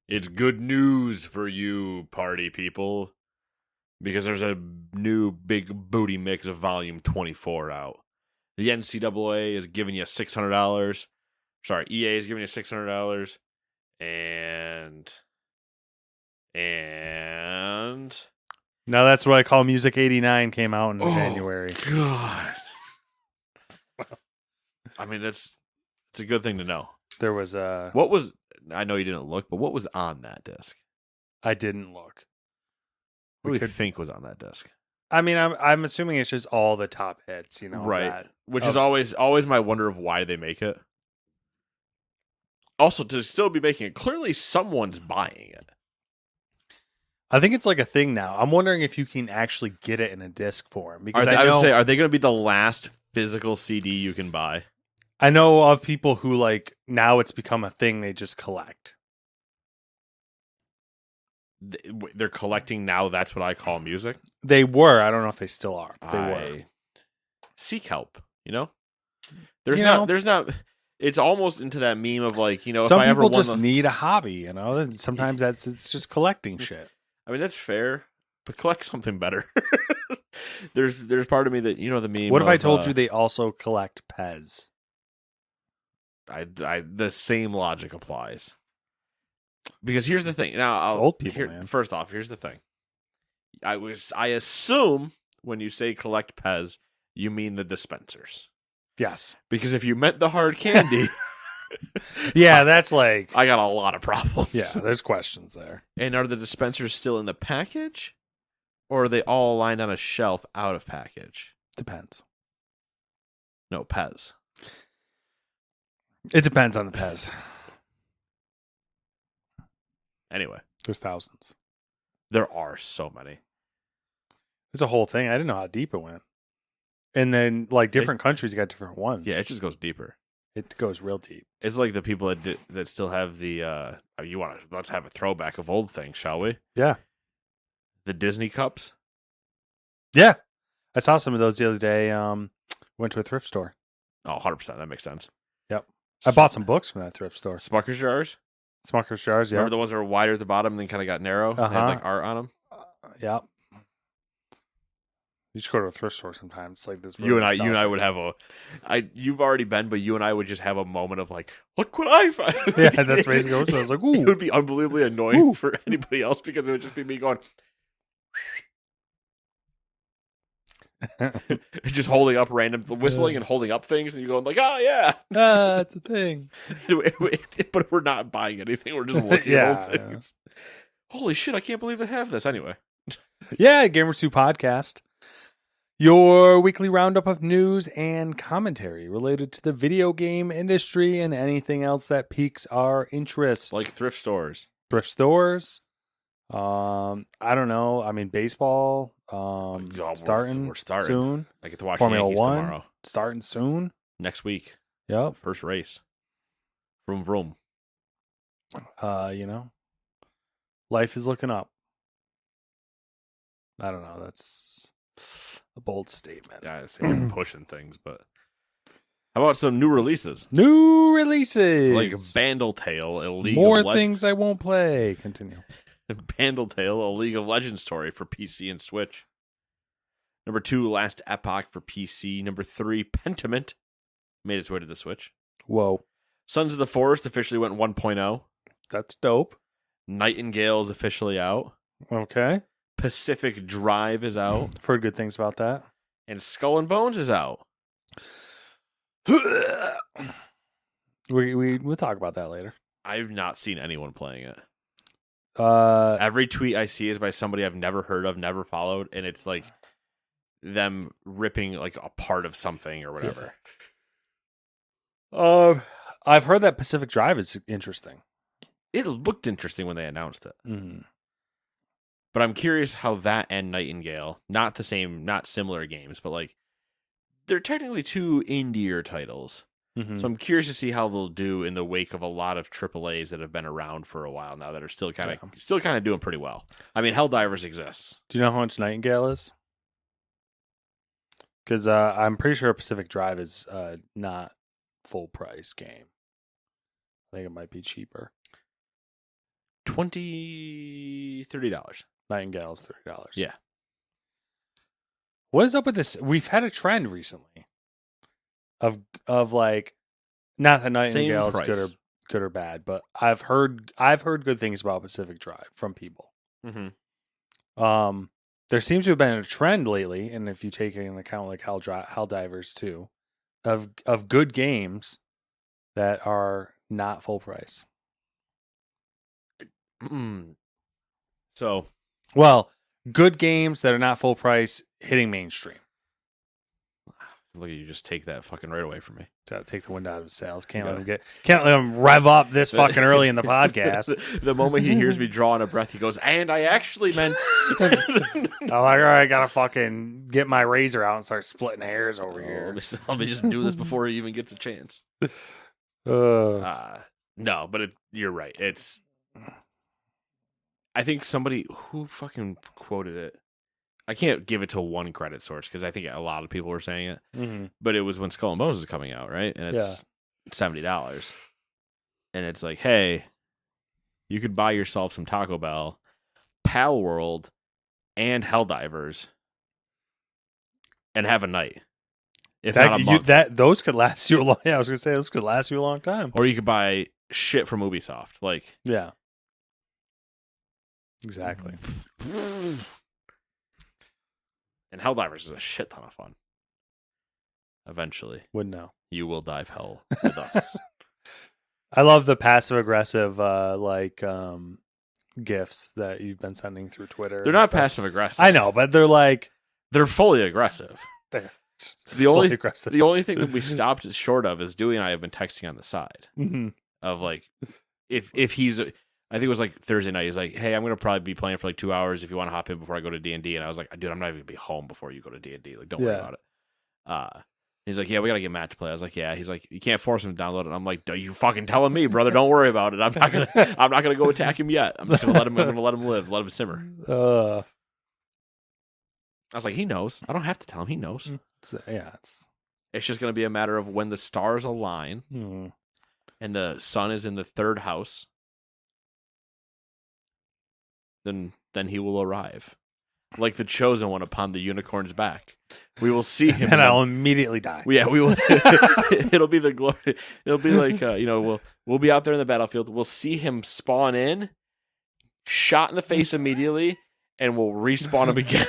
It's good news for you, party people, because there's a new big booty mix of Volume 24 out. The NCAA is giving you $600. Sorry, EA is giving you $600, and Now that's what I call Music 89 came out in January. God, I mean it's a good thing to know. There was What was? I know you didn't look, but what was on that disc? I didn't look. What do you think was on that disc? I mean, I'm assuming it's just all the top hits, right? Which is always my wonder of why they make it. Also, to still be making it, clearly someone's buying it. I think it's like a thing now. I'm wondering if you can actually get it in a disc form because I would say, are they going to be the last physical CD you can buy? I know of people who like now it's become a thing they just collect. They're collecting now. That's what I call music. They were. I don't know if they still are. But they were. Seek help. There's not. It's almost into that meme of like, some if I ever people just need a hobby. Sometimes it's just collecting shit. I mean, that's fair, but collect something better. There's part of me that the meme. What if I told you they also collect Pez? The same logic applies. Because here's the thing. Now, old people, man. First off, here's the thing. I assume when you say collect Pez, you mean the dispensers. Yes. Because if you meant the hard candy, yeah, that's like I got a lot of problems. Yeah, there's questions there. And are the dispensers still in the package, or are they all lined on a shelf out of package? Depends. No, Pez. It depends on the Pez. Anyway, there's thousands. There are so many. There's a whole thing. I didn't know how deep it went. And then, like, different countries got different ones. Yeah, it just goes deeper. It goes real deep. It's like the people that still have the. Let's have a throwback of old things, shall we? Yeah. The Disney cups. Yeah, I saw some of those the other day. Went to a thrift store. Oh, 100%. That makes sense. Yep. I bought some books from that thrift store. Smucker's jars. Smucker's jars. Yeah. Remember the ones that were wider at the bottom and then kind of got narrow? They had like art on them. Yeah. You should go to a thrift store sometimes. Like this. You and I would have you've already been, but you and I would just have a moment of like, look what I found. Yeah, that's basically what I was like, ooh. It would be unbelievably annoying for anybody else because it would just be me going, just holding up random, whistling and holding up things, and you're going like, oh yeah, that's a thing. But we're not buying anything. We're just looking at old things. Yeah. Holy shit! I can't believe they have this. Anyway, yeah, Gamers 2 podcast. Your weekly roundup of news and commentary related to the video game industry and anything else that piques our interest. Like thrift stores. Thrift stores. I don't know. I mean, baseball. We're starting soon. I get to watch Formula Yankees 1 tomorrow. Starting soon. Next week. Yep. First race. Vroom vroom. Life is looking up. I don't know. That's a bold statement. Yeah, I say I'm pushing things, but how about some new releases? New releases like Bandletale, a League More of Legends. things I won't play. Continue. Bandletale, a League of Legends story for PC and Switch. Number 2, Last Epoch for PC. Number 3, Pentiment made its way to the Switch. Whoa. Sons of the Forest officially went 1.0. That's dope. Nightingale is officially out. Okay. Pacific Drive is out. I've heard good things about that. And Skull and Bones is out. We'll talk about that later. I've not seen anyone playing it. Every tweet I see is by somebody I've never heard of, never followed, and it's like them ripping like a part of something or whatever. I've heard that Pacific Drive is interesting. It looked interesting when they announced it. Mm-hmm. But I'm curious how that and Nightingale, not similar games, but like they're technically 2 indie titles. Mm-hmm. So I'm curious to see how they'll do in the wake of a lot of AAAs that have been around for a while now that are still kind of doing pretty well. I mean, Helldivers exists. Do you know how much Nightingale is? Because I'm pretty sure Pacific Drive is not full price game. I think it might be cheaper. $30. Nightingale's $30. Yeah. What is up with this? We've had a trend recently of like, not that Nightingale's price. good or bad, but I've heard good things about Pacific Drive from people. Mm-hmm. There seems to have been a trend lately, and if you take into account like Helldivers too, of good games that are not full price. So, well, good games that are not full price hitting mainstream. Look at you, just take that fucking right away from me. Take the wind out of his sails. Can't let him rev up this fucking early in the podcast. The moment he hears me drawing a breath, he goes, "And I actually meant." I'm like, all right, I gotta fucking get my razor out and start splitting hairs over here. Let me just do this before he even gets a chance. No, but you're right. It's. I think somebody who fucking quoted it. I can't give it to one credit source because I think a lot of people were saying it. Mm-hmm. But it was when Skull and Bones was coming out, right? And it's $70. And it's like, hey, you could buy yourself some Taco Bell, Pal World, and Helldivers, and have a night. If not a month. Those could last you a long. Yeah, I was gonna say those could last you a long time. Or you could buy shit from Ubisoft, like exactly. And Helldivers is a shit ton of fun. Eventually, wouldn't know. You will dive hell with us. I love the passive aggressive gifts that you've been sending through Twitter. They're not passive aggressive. I know, but they're fully aggressive. The only thing that we stopped short of is Dewey and I have been texting on the side of like if he's. I think it was like Thursday night. He's like, "Hey, I'm gonna probably be playing for like 2 hours. If you want to hop in before I go to D&D," and I was like, "Dude, I'm not even gonna be home before you go to D&D. Like, don't worry about it." He's like, "Yeah, we gotta get Matt to play." I was like, "Yeah." He's like, "You can't force him to download it." And I'm like, "You fucking telling me, brother? Don't worry about it. I'm not gonna go attack him yet. I'm just gonna let him live, let him simmer." I was like, "He knows. I don't have to tell him. He knows." It's just gonna be a matter of when the stars align and the sun is in the third house. Then he will arrive, like the chosen one upon the unicorn's back. We will see him, and I'll immediately die. Yeah, we will. It'll be the glory. It'll be like we'll be out there in the battlefield. We'll see him spawn in, shot in the face immediately, and we'll respawn him again.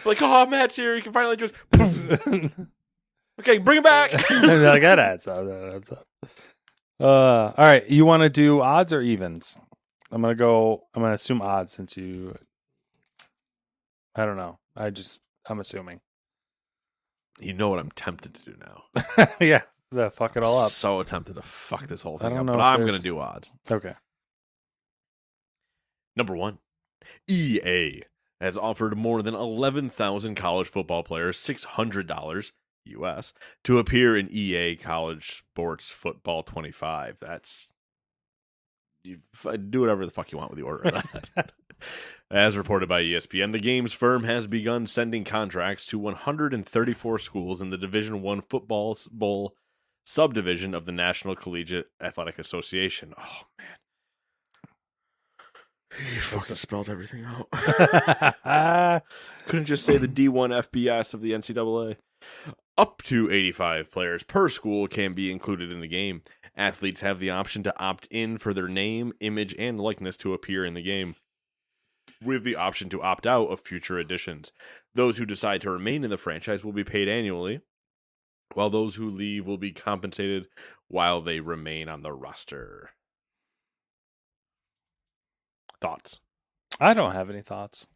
Like, oh, Matt's here. He can finally just. Okay, bring him back. Like, that adds up. All right, you want to do odds or evens? I'm gonna assume odds since you. I don't know. I'm assuming. You know what I'm tempted to do now. Yeah, fuck it all up. So tempted to fuck this whole thing up, but I'm gonna do odds. Okay. Number 1, EA has offered more than 11,000 college football players $600 US to appear in EA College Sports Football 25. That's. You do whatever the fuck you want with the order of that. As reported by ESPN, the game's firm has begun sending contracts to 134 schools in the Division I Football Bowl subdivision of the National Collegiate Athletic Association. Oh, man. You fucking spelled everything out. Couldn't just say the D1 FBS of the NCAA. Up to 85 players per school can be included in the game. Athletes have the option to opt in for their name, image, and likeness to appear in the game, with the option to opt out of future editions. Those who decide to remain in the franchise will be paid annually, while those who leave will be compensated while they remain on the roster. Thoughts? I don't have any thoughts.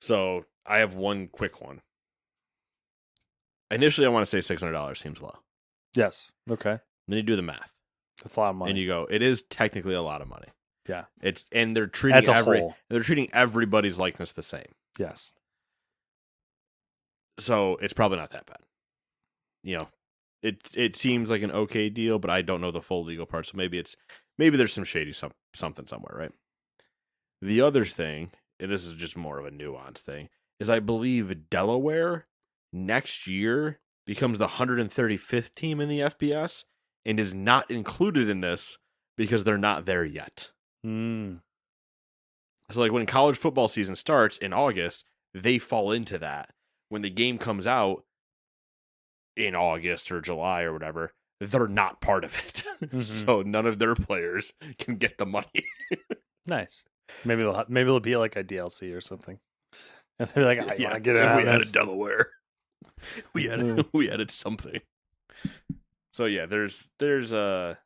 So, I have one quick one. Initially, I want to say $600 seems low. Yes. Okay. Then you do the math. That's a lot of money. And you go, it is technically a lot of money. Yeah. They're treating whole. They're treating everybody's likeness the same. Yes. So it's probably not that bad. It seems like an okay deal, but I don't know the full legal part. So maybe there's some shady something somewhere, right? The other thing, and this is just more of a nuance thing, is I believe Delaware next year becomes the 135th team in the FBS and is not included in this because they're not there yet. Mm. So like when college football season starts in August, they fall into that. When the game comes out in August or July or whatever, they're not part of it. Mhm. So none of their players can get the money. Nice. Maybe it'll be like a DLC or something. And they'll be like, I want to get it we out of added this. Delaware. We Mm. added something. So yeah, there's that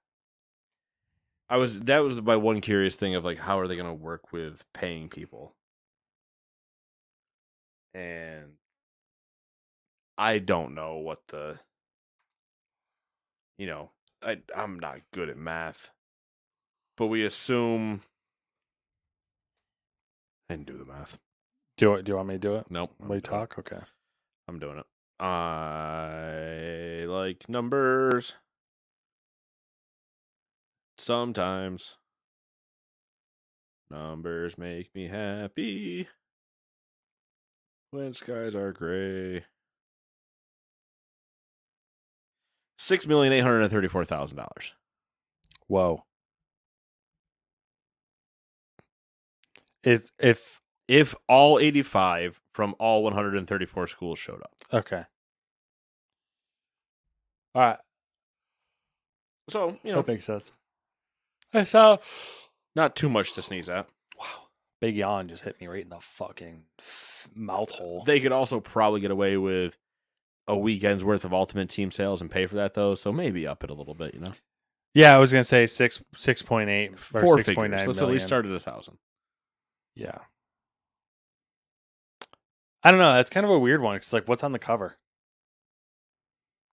was my one curious thing of like how are they going to work with paying people? And I don't know what I'm not good at math. But we assume I didn't do the math. Do you want me to do it? Nope. We talk? Okay. I'm doing it. I like numbers. Sometimes numbers make me happy when skies are gray. $6,834,000. Whoa. If all 85 from all 134 schools showed up. okay. All right. So, That makes sense. I saw. not too much to sneeze at. Wow. Big yawn just hit me right in the fucking mouth hole. They could also probably get away with a weekend's worth of Ultimate Team sales and pay for that, though. So maybe up it a little bit, Yeah, I was gonna say 6.8 or 4 6.9 figures. Let's at least start at 1,000. Yeah. I don't know. That's kind of a weird one. It's like, what's on the cover?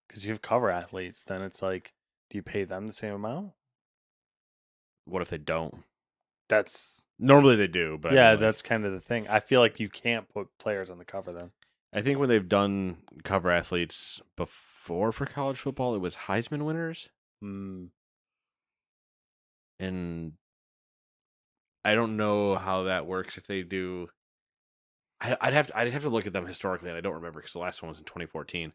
Because you have cover athletes, then it's like, do you pay them the same amount? What if they don't? That's Normally they do, but yeah, I mean, that's kind of the thing. I feel like you can't put players on the cover then. I think when they've done cover athletes before for college football, it was Heisman winners. Mm. And I don't know how that works if they do. I'd have to look at them historically, and I don't remember because the last one was in 2014.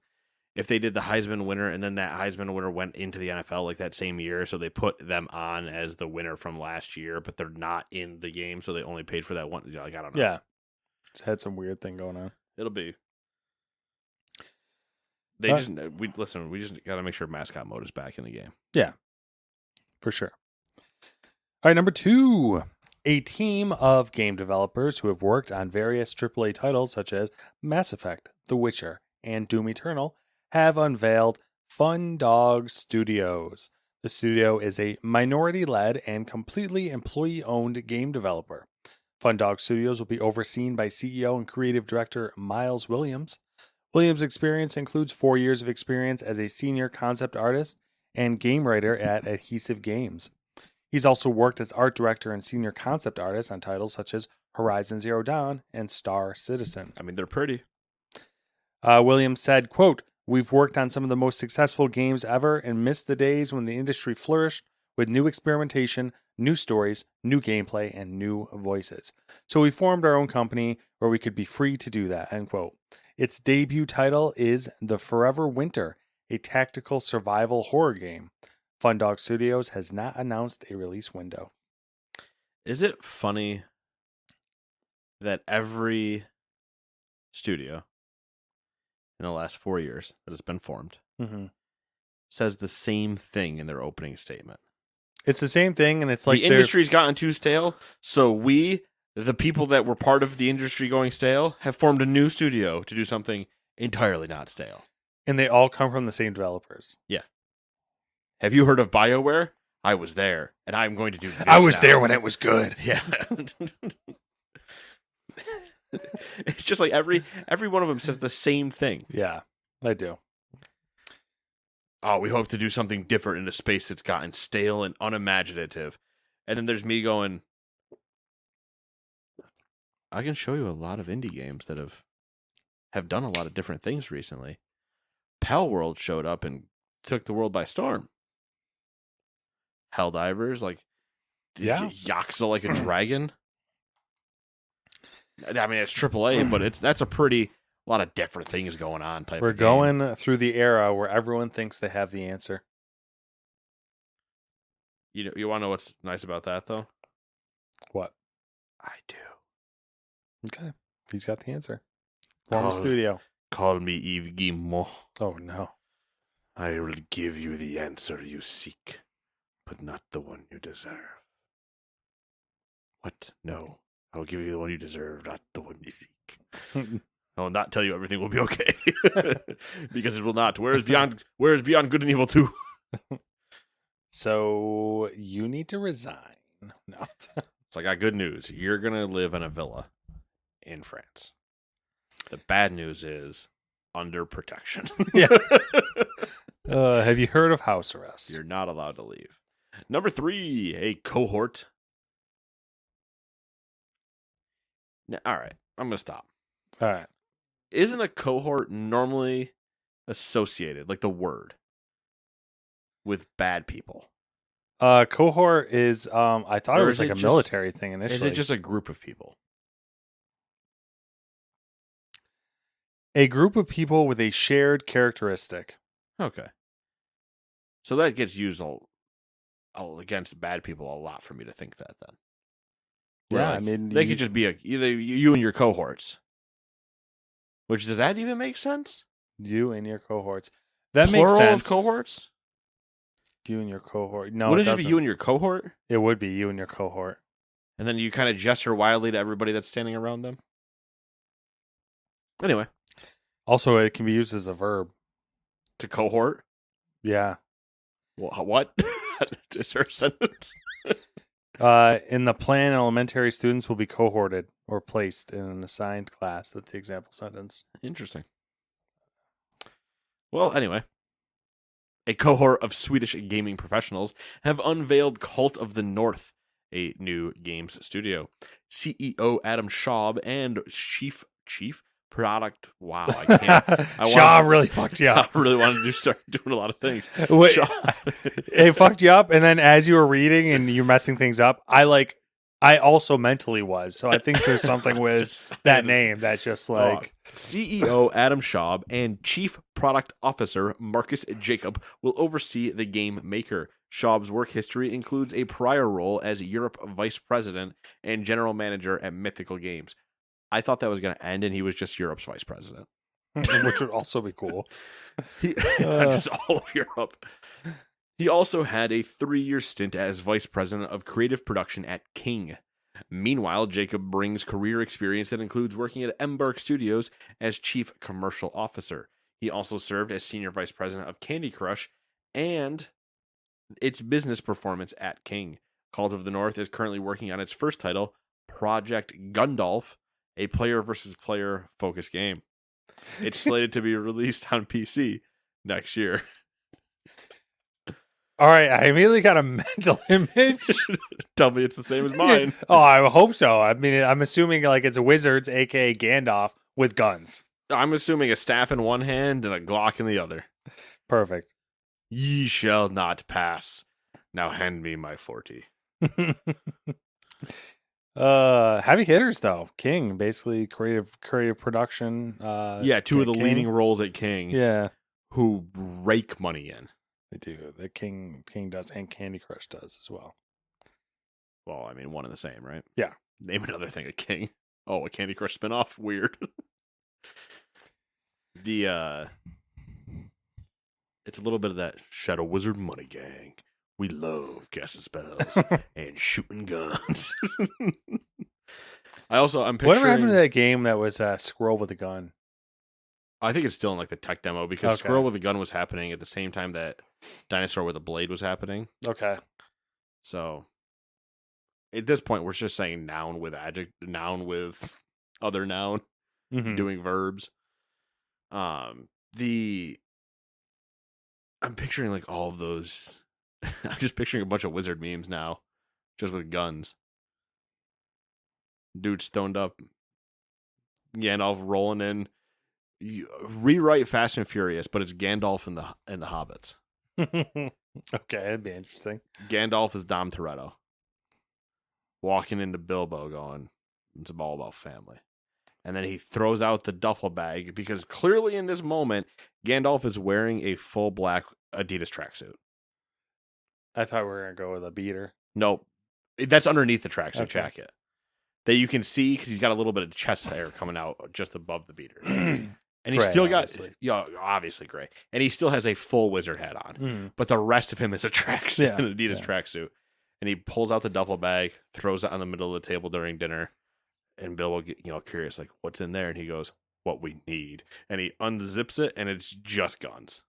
If they did the Heisman winner and then that Heisman winner went into the NFL like that same year, so they put them on as the winner from last year, but they're not in the game, so they only paid for that one. Like I don't know. Yeah, it's had some weird thing going on. It'll be. We just got to make sure mascot mode is back in the game. Yeah, for sure. All right, number 2. A team of game developers who have worked on various AAA titles such as Mass Effect, The Witcher, and Doom Eternal have unveiled Fun Dog Studios. The studio is a minority-led and completely employee-owned game developer. Fun Dog Studios will be overseen by CEO and creative director Miles Williams. Williams' experience includes 4 years of experience as a senior concept artist and game writer at Adhesive Games. He's also worked as art director and senior concept artist on titles such as Horizon Zero Dawn and Star Citizen. I mean, they're pretty. Williams said, quote, "We've worked on some of the most successful games ever and missed the days when the industry flourished with new experimentation, new stories, new gameplay, and new voices. So we formed our own company where we could be free to do that," end quote. Its debut title is The Forever Winter, a tactical survival horror game. Fun Dog Studios has not announced a release window. Is it funny that every studio in the last 4 years that has been formed says the same thing in their opening statement? It's the same thing, and it's like the industry's gotten too stale, so we, the people that were part of the industry going stale, have formed a new studio to do something entirely not stale. And they all come from the same developers. Yeah. Have you heard of BioWare? I was there, and I'm going to do this I was now. there when it was good. Yeah. It's just like every one of them says the same thing. Yeah, I do. Oh, we hope to do something different in a space that's gotten stale and unimaginative. And then there's me going, I can show you a lot of indie games that have done a lot of different things recently. Pal World showed up and took the world by storm. Helldivers, like Yakuza like a dragon. I mean, it's AAA, but that's a pretty lot of different things going on. We're going through the era where everyone thinks they have the answer. You want to know what's nice about that though? What? I do. Okay. He's got the answer. From the Call- studio. Call me Yves Guillemot. Oh, no. I will give you the answer you seek, but not the one you deserve. What? No. I'll give you the one you deserve, not the one you seek. I will not tell you everything will be okay. Because it will not. Where is Beyond Good and Evil 2? So you need to resign. No. So I got good news. You're going to live in a villa in France. The bad news is under protection. Yeah. Have you heard of house arrest? You're not allowed to leave. Number 3, a cohort. Now, all right, I'm going to stop. All right. Isn't a cohort normally associated, like the word, with bad people? Cohort is I thought it Or was is like it a just- military thing initially. Is it just a group of people? a group of people with a shared characteristic? Okay. So that gets used all against bad people a lot for me to think that then. Where, Yeah, like, I mean they could just be either you and your cohorts. Which, does that even make sense? you and your cohorts. That Plural makes sense. of cohorts? You and your cohort. No, Wouldn't it it just be doesn't. you and your cohort? It would be you and your cohort. And then you kind of gesture wildly to everybody that's standing around them? Anyway, Also, it can be used as a verb. to cohort? Yeah. What? Is there a sentence? In the plan, elementary students will be cohorted or placed in an assigned class. That's the example sentence. Interesting. Well, anyway. A cohort of Swedish gaming professionals have unveiled Cult of the North, a new games studio. CEO Adam Schaub and Chief Product. Wow, I can't. Shaw really fucked you I up. really wanted to start doing a lot of things. Wait, Shaw- it fucked you up, and then as you were reading and you're messing things up, I also mentally was. So I think there's something with Just- that name that's just like CEO Adam Schaub and Chief Product Officer Marcus Jacob will oversee the game maker. Schaub's work history includes a prior role as Europe Vice President and General Manager at Mythical Games. I thought that was going to end and he was just Europe's Vice President. which would also be cool. Just all of Europe. He also had a 3-year stint as Vice President of Creative Production at King. Meanwhile, Jacob brings career experience that includes working at Embark Studios as Chief Commercial Officer. He also served as Senior Vice President of Candy Crush and its business performance at King. Cult of the North is currently working on its first title, Project Gundalf, a player versus player focused game. It's slated to be released on PC next year. All right, I immediately got a mental image. Tell me it's the same as mine. Oh, I hope so. I mean, I'm assuming like it's a wizards, aka Gandalf, with guns. I'm assuming a staff in one hand and a Glock in the other. Perfect. Ye shall not pass. Now hand me my 40. Heavy hitters though. King, basically creative production. Yeah, two of the King. leading roles at King Yeah, who rake money in. they do. The King does, and Candy Crush does as well. Well, I mean, one and the same, right? Yeah. Name another thing at King. Oh, a Candy Crush spinoff? Weird. It's a little bit of that Shadow Wizard money gang. We love casting spells and shooting guns. I'm picturing. Whatever happened to that game that was Squirrel with a gun? I think it's still in like the tech demo because Okay. Squirrel with a Gun was happening at the same time that Dinosaur with a Blade was happening. Okay. So at this point, we're just saying noun with noun with other noun, Mhm. doing verbs. I'm picturing like all of those. I'm just picturing a bunch of wizard memes now, just with guns. Dude stoned up. Gandalf rolling in. Rewrite Fast and Furious, but it's Gandalf and the Hobbits. Okay, that'd be interesting. Gandalf is Dom Toretto. Walking into Bilbo going, it's all about family. And then he throws out the duffel bag because clearly in this moment, Gandalf is wearing a full black Adidas tracksuit. I thought we were gonna go with a beater. Nope. That's underneath the tracksuit Okay. jacket that you can see because he's got a little bit of chest hair coming out just above the beater. And he's Gray, still got, obviously. obviously gray. And he still has a full wizard hat on. But the rest of him is a tracksuit, Yeah, an Adidas tracksuit. And he pulls out the duffel bag, throws it on the middle of the table during dinner. And Bill will get, curious, like, what's in there? And he goes, what we need. And he unzips it, and it's just guns.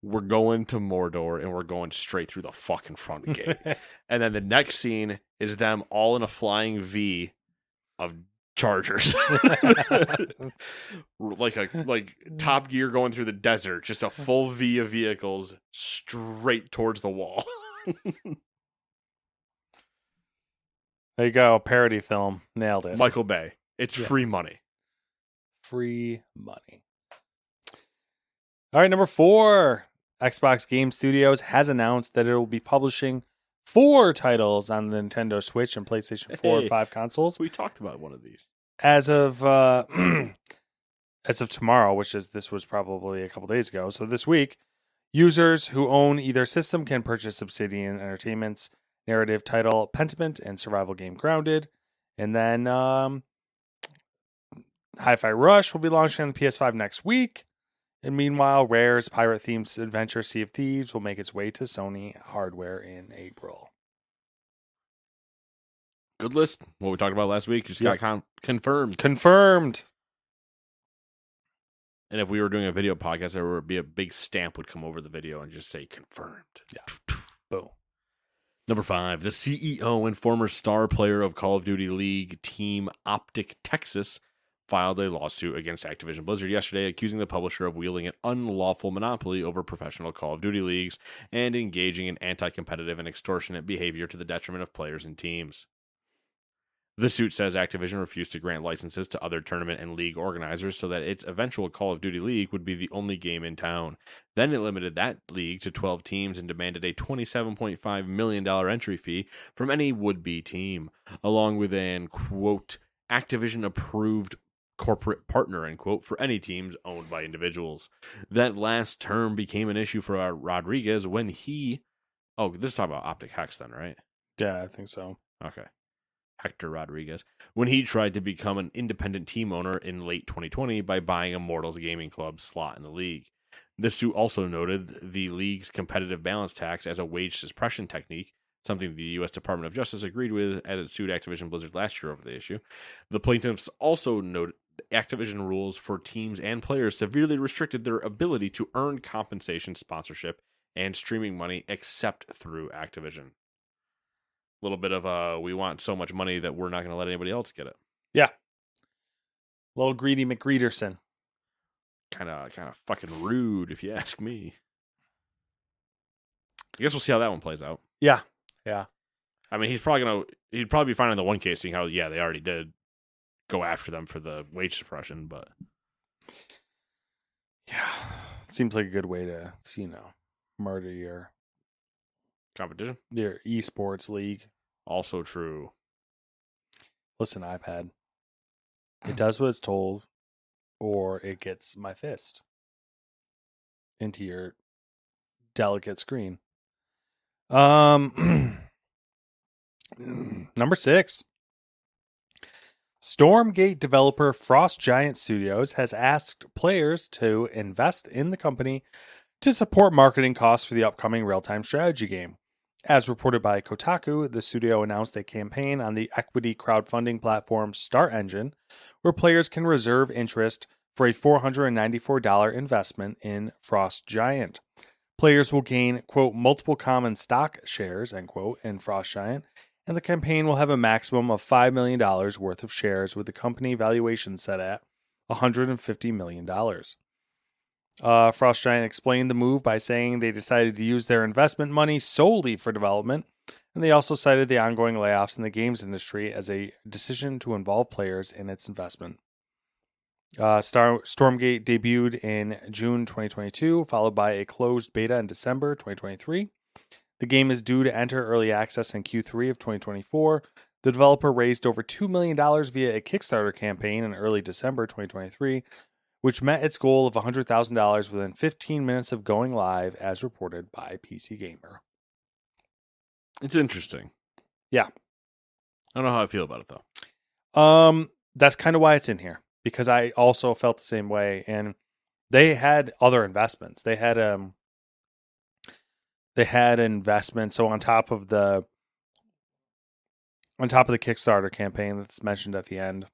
We're going to Mordor, and we're going straight through the fucking front gate. And then the next scene is them all in a flying V of Chargers. like Top Gear going through the desert, just a full V of vehicles straight towards the wall. There you go, parody film. Nailed it. Michael Bay. It's free money. Free money. All right, number 4. Xbox Game Studios has announced that it will be publishing 4 titles on the Nintendo Switch and PlayStation 4 and 5 consoles. We talked about one of these. As of tomorrow, this was probably a couple days ago. So this week, users who own either system can purchase Obsidian Entertainment's narrative title Pentiment and survival game Grounded. And then Hi-Fi Rush will be launching on the PS5 next week. And meanwhile, Rare's pirate-themed adventure Sea of Thieves will make its way to Sony hardware in April. Good list. What we talked about last week just got confirmed. Confirmed. And if we were doing a video podcast, there would be a big stamp would come over the video and just say confirmed. Yeah. Boom. Number 5, the CEO and former star player of Call of Duty League team Optic Texas filed a lawsuit against Activision Blizzard yesterday, accusing the publisher of wielding an unlawful monopoly over professional Call of Duty leagues and engaging in anti-competitive and extortionate behavior to the detriment of players and teams. The suit says Activision refused to grant licenses to other tournament and league organizers so that its eventual Call of Duty League would be the only game in town. Then it limited that league to 12 teams and demanded a $27.5 million entry fee from any would-be team, along with an, quote, Activision-approved corporate partner, end quote, for any teams owned by individuals. That last term became an issue for Rodriguez when he... Oh, this is talking about Optic Hex then, right? Yeah, I think so. Okay. Hector Rodriguez, when he tried to become an independent team owner in late 2020 by buying Immortals Gaming Club's slot in the league. The suit also noted the league's competitive balance tax as a wage suppression technique, something the U.S. Department of Justice agreed with as it sued Activision Blizzard last year over the issue. The plaintiffs also noted Activision rules for teams and players severely restricted their ability to earn compensation, sponsorship, and streaming money except through Activision. A little bit of we want so much money that we're not going to let anybody else get it. Yeah. Little greedy McGreederson. Kind of fucking rude, if you ask me. I guess we'll see how that one plays out. Yeah. I mean, he'd probably be fine in the one case, seeing how they already did go after them for the wage suppression, but yeah, seems like a good way to murder your competition. Your esports league. Also true. Listen, iPad. It does what it's told, or it gets my fist into your delicate screen. Number 6. Stormgate developer Frost Giant Studios has asked players to invest in the company to support marketing costs for the upcoming real-time strategy game. As reported by Kotaku, the studio announced a campaign on the equity crowdfunding platform Start Engine, where players can reserve interest for a $494 investment in Frost Giant. Players will gain, quote, multiple common stock shares, end quote, in Frost Giant, and the campaign will have a maximum of $5 million worth of shares, with the company valuation set at $150 million. Frost Giant explained the move by saying they decided to use their investment money solely for development, and they also cited the ongoing layoffs in the games industry as a decision to involve players in its investment. Stormgate debuted in June 2022, followed by a closed beta in December 2023. The game is due to enter early access in Q3 of 2024. The developer raised over $2 million via a Kickstarter campaign in early December 2023, which met its goal of $100,000 within 15 minutes of going live, as reported by PC Gamer. It's interesting. I don't know how I feel about it though. That's kind of why it's in here, because I also felt the same way, and they had other investments. They had investments. So on top of the Kickstarter campaign that's mentioned at the end,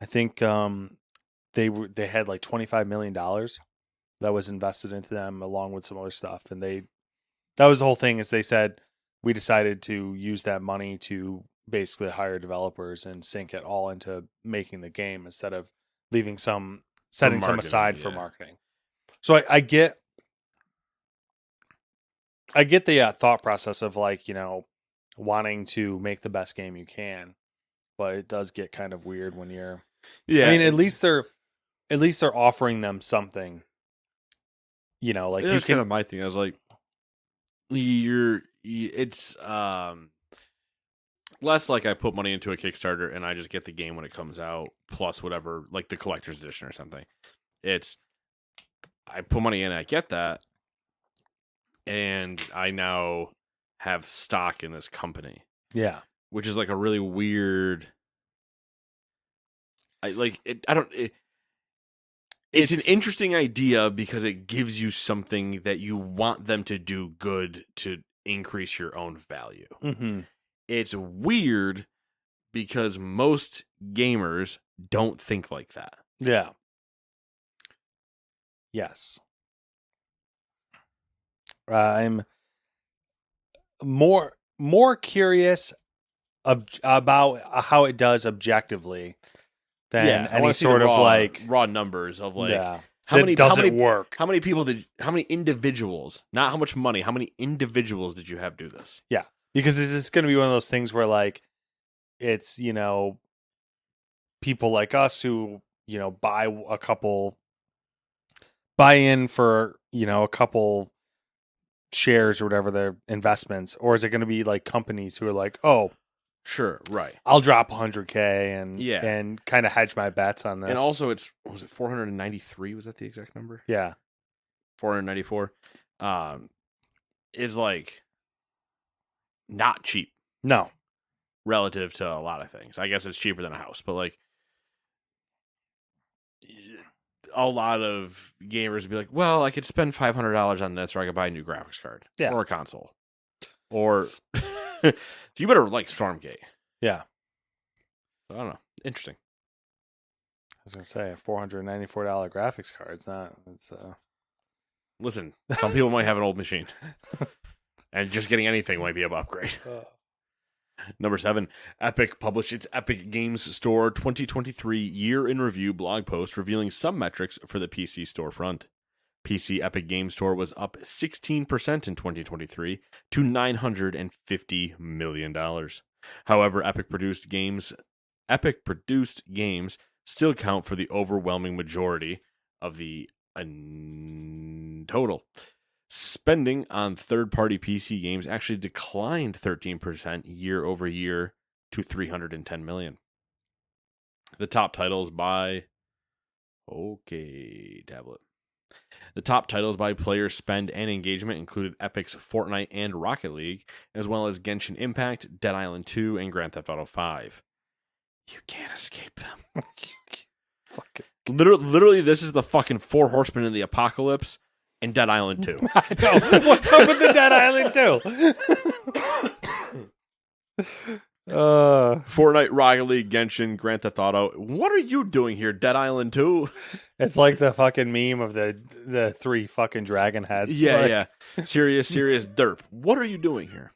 I think they had like $25 million that was invested into them, along with some other stuff, and that was the whole thing. Is they said, we decided to use that money to basically hire developers and sink it all into making the game, instead of setting some aside for marketing. So I get the thought process of, like, wanting to make the best game you can, but it does get kind of weird when you're. Yeah, I mean, at least they're offering them something. Like, that's kind of my thing. I was like, it's less like I put money into a Kickstarter and I just get the game when it comes out, plus whatever, like the collector's edition or something. It's, I put money in, I get that, and I now have stock in this company. Yeah. Which is like a really weird. It's an interesting idea because it gives you something that you want them to do good to increase your own value. Mm-hmm. It's weird because most gamers don't think like that. Yeah. Yes. I'm more curious about how it does objectively than any sort of like raw numbers of like how many work. How many individuals, not how much money, how many individuals did you have do this? Yeah. Because is this going to be one of those things where, like, it's, people like us who, buy in for, a couple shares or whatever, their investments, or is it going to be like companies who are like, oh, sure, right, I'll drop 100K and kind of hedge my bets on this. And also, was it 493? Was that the exact number? Yeah, 494. Is like not cheap. No, relative to a lot of things. I guess it's cheaper than a house, but like a lot of gamers would be like, well, I could spend $500 on this, or I could buy a new graphics card or a console, or you better like Stormgate. Yeah. I don't know. Interesting. I was gonna say a $494 graphics card. It's Listen, some people might have an old machine, and just getting anything might be an upgrade. Number 7, Epic published its Epic Games Store 2023 Year in Review blog post revealing some metrics for the PC storefront. PC Epic Games Store was up 16% in 2023 to $950 million. However, Epic produced games still count for the overwhelming majority of the total. Spending on third-party PC games actually declined 13% year over year to $310 million. The top titles by tablet. The top titles by player spend and engagement included Epic's Fortnite and Rocket League, as well as Genshin Impact, Dead Island 2, and Grand Theft Auto 5. You can't escape them. Fuck it. Literally, this is the fucking 4 Horsemen of the Apocalypse and Dead Island 2. I know. What's up with the Dead Island 2? Fortnite, Rocket League, Genshin, Grand Theft Auto. What are you doing here, Dead Island 2? It's like the fucking meme of the 3 fucking dragon heads. Yeah. Serious derp. What are you doing here?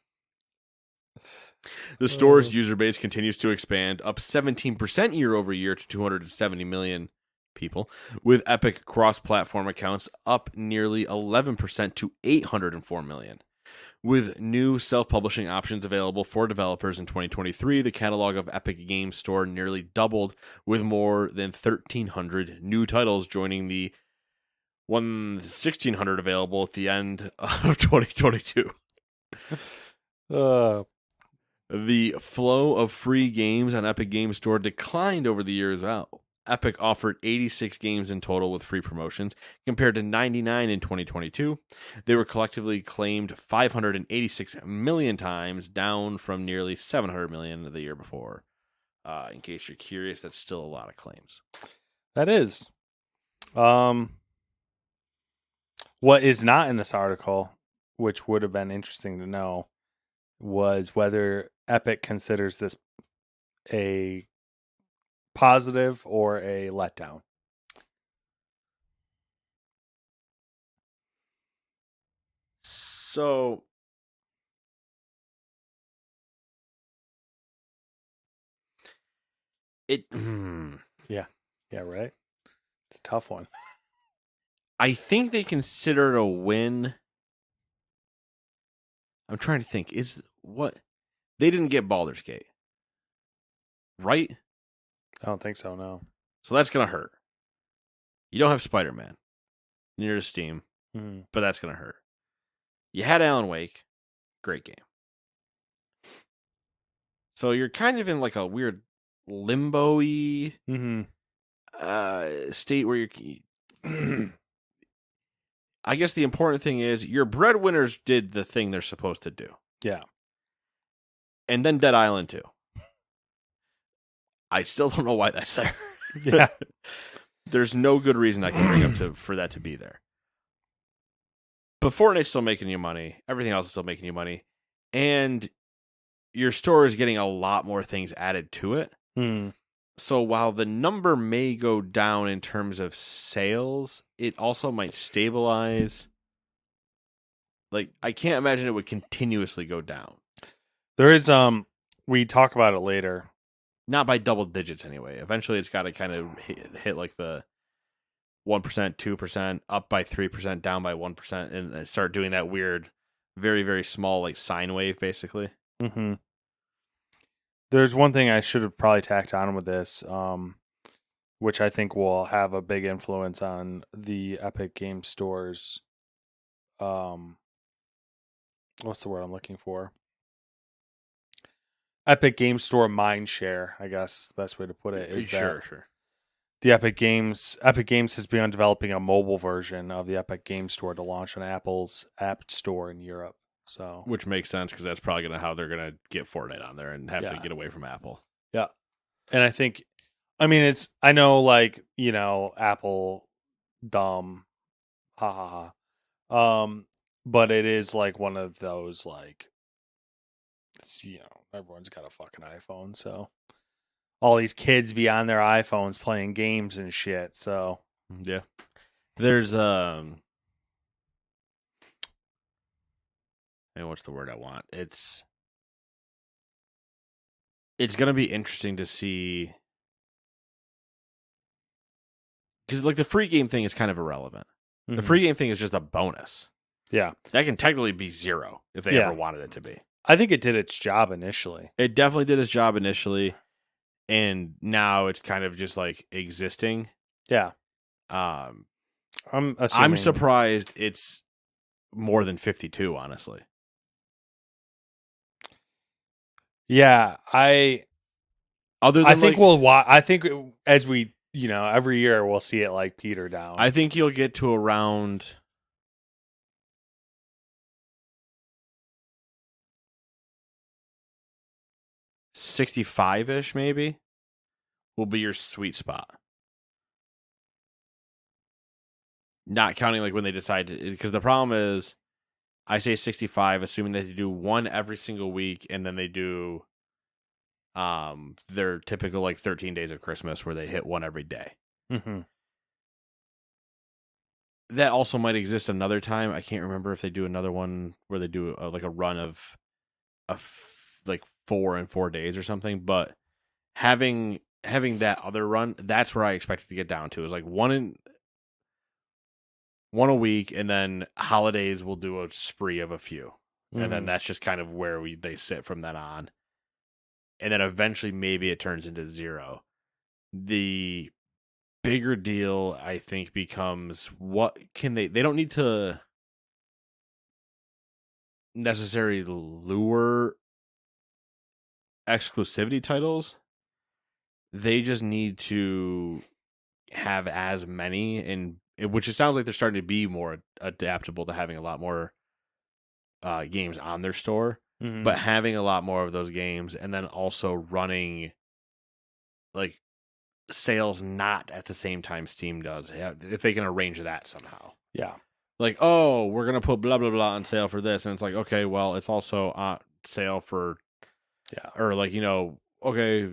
The store's user base continues to expand, up 17% year over year to 270 million people, with Epic cross-platform accounts up nearly 11% to 804 million. With new self-publishing options available for developers in 2023, the catalog of Epic Games Store nearly doubled, with more than 1,300 new titles joining the 1,600 available at the end of 2022. The flow of free games on Epic Games Store declined over the year as well. Epic offered 86 games in total with free promotions, compared to 99 in 2022. They were collectively claimed 586 million times, down from nearly 700 million the year before. In case you're curious, that's still a lot of claims. That is. What is not in this article, which would have been interesting to know, was whether Epic considers this a positive or a letdown. So it Yeah, right. It's a tough one. I think they consider it a win. I'm trying to think. Is what they didn't get Baldur's Gate, right? I don't think so. No. So that's gonna hurt. You don't have Spider-Man near Steam, Mm. but that's gonna hurt. You had Alan Wake, great game. So you're kind of in like a weird limbo-y state where you're. I guess the important thing is your breadwinners did the thing they're supposed to do. Yeah. And then Dead Island 2. I still don't know why that's there. Yeah. There's no good reason I can bring up for that to be there. But Fortnite's still making you money. Everything else is still making you money. And your store is getting a lot more things added to it. Mm. So while the number may go down in terms of sales, it also might stabilize. Like, I can't imagine it would continuously go down. There is we talk about it later. Not by double digits anyway. Eventually it's got to kind of hit like the 1%, 2%, up by 3%, down by 1%, and start doing that weird, very, very small like sine wave basically. Mm-hmm. There's one thing I should have probably tacked on with this, which I think will have a big influence on the Epic Game Store's, what's the word I'm looking for? Epic Game Store mind share, I guess is the best way to put it. Is Sure. The Epic Games has begun developing a mobile version of the Epic Game Store to launch on Apple's App Store in Europe. So, which makes sense because that's probably how they're gonna get Fortnite on there and have to get away from Apple. Yeah, and I know, like, Apple dumb, ha ha ha. But it is like one of those, like, it's, everyone's got a fucking iPhone, so all these kids be on their iPhones playing games and shit. So yeah, there's and what's the word I want? It's gonna be interesting to see, because like the free game thing is kind of irrelevant. The free game thing is just a bonus. Yeah, that can technically be zero if they ever wanted it to be. I think it did its job initially. It definitely did its job initially, and now it's kind of just like existing. Yeah. I'm surprised it's more than 52, honestly. Yeah, I think as we, every year we'll see it like peter down. I think you'll get to around 65-ish maybe will be your sweet spot. Not counting like when they decide to, because the problem is, I say 65, assuming that they do one every single week, and then they do their typical like 13 days of Christmas where they hit one every day. Mm-hmm. That also might exist another time. I can't remember if they do another one where they do like a run of like 4 in 4 days or something. But having that other run, that's where I expect it to get down to, is like one a week, and then holidays will do a spree of a few, and then that's just kind of where they sit from then on, and then eventually maybe it turns into zero. The bigger deal, I think, becomes what can they don't need to necessarily lure exclusivity titles. They just need to have as many, and which it sounds like they're starting to be more adaptable to having a lot more games on their store, but having a lot more of those games, and then also running like sales not at the same time Steam does, if they can arrange that somehow. Yeah. Like, oh, we're gonna put blah blah blah on sale for this, and it's like, okay, well, it's also on sale for, or like, okay,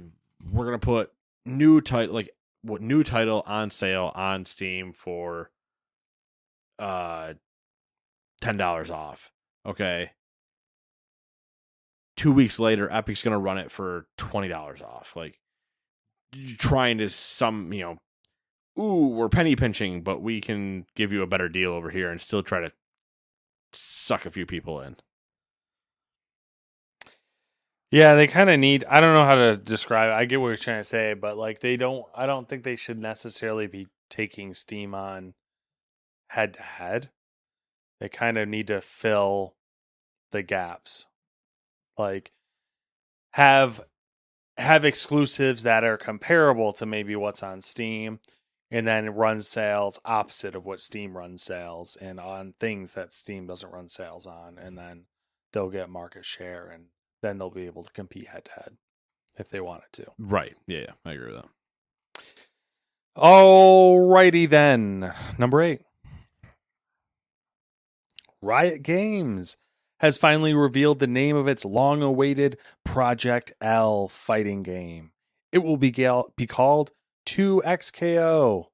we're gonna put new title on sale on Steam for $10 off. Okay. 2 weeks later, Epic's gonna run it for $20 off. Like, trying to we're penny pinching, but we can give you a better deal over here and still try to suck a few people in. Yeah, they kind of need, I don't know how to describe it. I get what you're trying to say, but like I don't think they should necessarily be taking Steam on head to head. They kind of need to fill the gaps. Like have exclusives that are comparable to maybe what's on Steam, and then run sales opposite of what Steam runs sales, and on things that Steam doesn't run sales on, and then they'll get market share, and then they'll be able to compete head to head if they wanted to. Right. Yeah, I agree with that. Alrighty then. Number 8. Riot Games has finally revealed the name of its long-awaited Project L fighting game. It will be called 2XKO.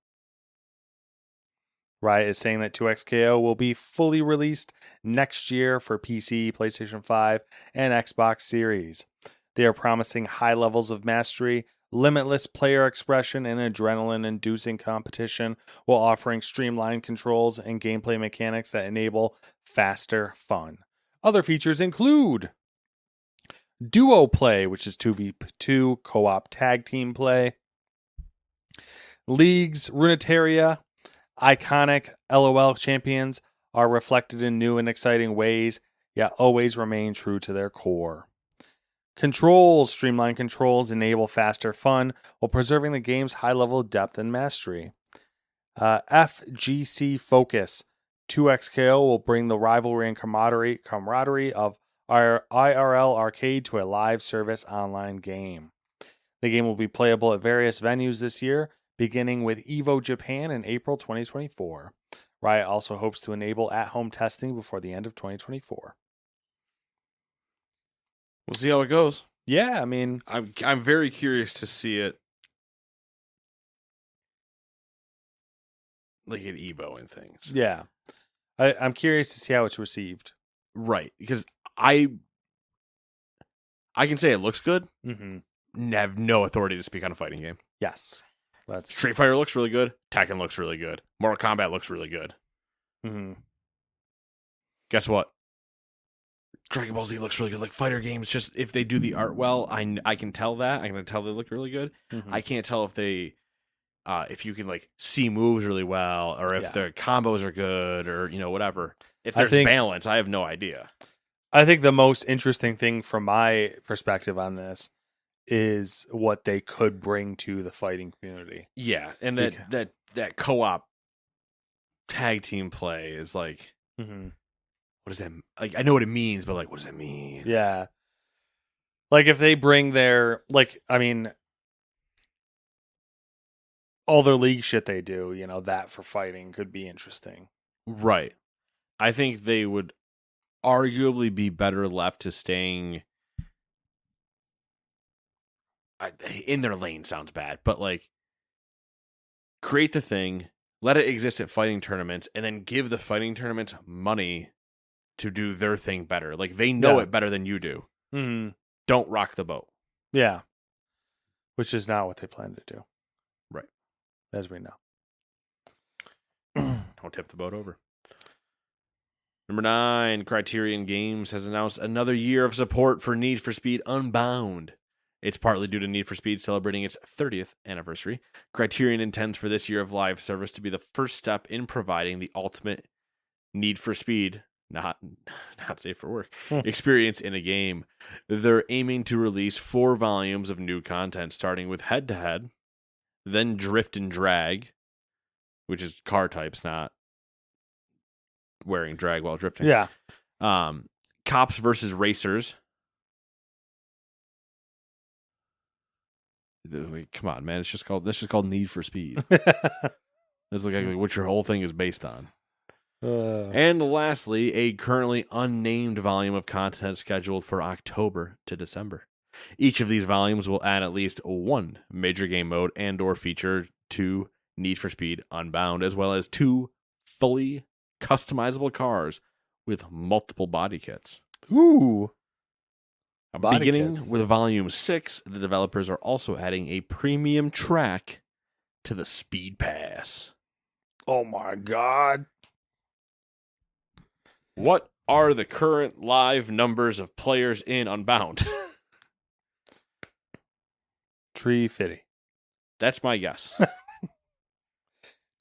Riot is saying that 2XKO will be fully released next year for PC, PlayStation 5, and Xbox Series. They are promising high levels of mastery, limitless player expression, and adrenaline-inducing competition, while offering streamlined controls and gameplay mechanics that enable faster fun. Other features include Duo Play, which is 2v2 co-op tag team play, League's Runeterra, iconic LOL champions are reflected in new and exciting ways, yet always remain true to their core. Controls, streamlined controls enable faster fun while preserving the game's high level of depth and mastery. FGC Focus, 2XKO will bring the rivalry and camaraderie of our IRL arcade to a live service online game. The game will be playable at various venues this year, beginning with EVO Japan in April 2024. Riot also hopes to enable at-home testing before the end of 2024. We'll see how it goes. Yeah, I mean, I'm very curious to see it, like at EVO and things. Yeah, I'm curious to see how it's received. Right, because I can say it looks good. Mm-hmm. Have no authority to speak on a fighting game. Yes. Street Fighter looks really good. Tekken looks really good. Mortal Kombat looks really good. Mm-hmm. Guess what? Dragon Ball Z looks really good. Like fighter games, just if they do the art well, I can tell that. I can tell they look really good. Mm-hmm. I can't tell if they, if you can like see moves really well, or if their combos are good, or whatever. If there's balance, I have no idea. I think the most interesting thing from my perspective on this is what they could bring to the fighting community. Yeah, and that co-op tag team play is like, mm-hmm. What does that like? I know what it means, but like, what does that mean? Yeah, like if they bring their all their league shit they do, that for fighting could be interesting. Right. I think they would arguably be better left to staying in their lane. Sounds bad, but like, create the thing, let it exist at fighting tournaments, and then give the fighting tournaments money to do their thing better. Like, they know it better than you do. Mm-hmm. Don't rock the boat. Yeah. Which is not what they plan to do. Right. As we know. Don't tip the boat over. Number 9, Criterion Games has announced another year of support for Need for Speed Unbound. It's partly due to Need for Speed celebrating its 30th anniversary. Criterion intends for this year of live service to be the first step in providing the ultimate Need for Speed, not safe for work, experience in a game. They're aiming to release 4 volumes of new content, starting with Head to Head, then Drift and Drag, which is car types, not wearing drag while drifting. Yeah. Cops versus Racers. Come on, man! This is just called Need for Speed. It's like what your whole thing is based on. And lastly, a currently unnamed volume of content scheduled for October to December. Each of these volumes will add at least one major game mode and/or feature to Need for Speed Unbound, as well as 2 fully customizable cars with multiple body kits. Ooh. Body Beginning kits. with Volume 6, the developers are also adding a premium track to the Speed Pass. Oh my God. What are the current live numbers of players in Unbound? 350. That's my guess.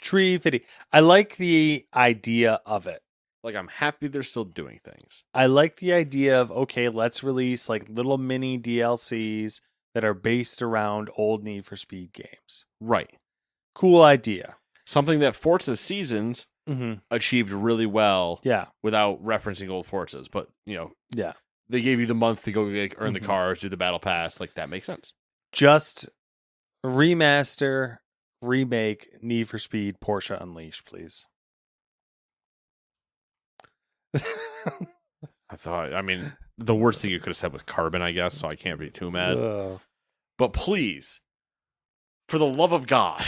350. I like the idea of it. Like, I'm happy they're still doing things. I like the idea of, okay, let's release like little mini DLCs that are based around old Need for Speed games. Right. Cool idea. Something that Forza Seasons achieved really well Yeah. without referencing old Forzas. But, Yeah. they gave you the month to go earn the cars, do the battle pass. Like, that makes sense. Just remaster, remake Need for Speed Porsche Unleashed, please. I mean, the worst thing you could have said was Carbon, I guess, so I can't be too mad. Ugh. But please, for the love of God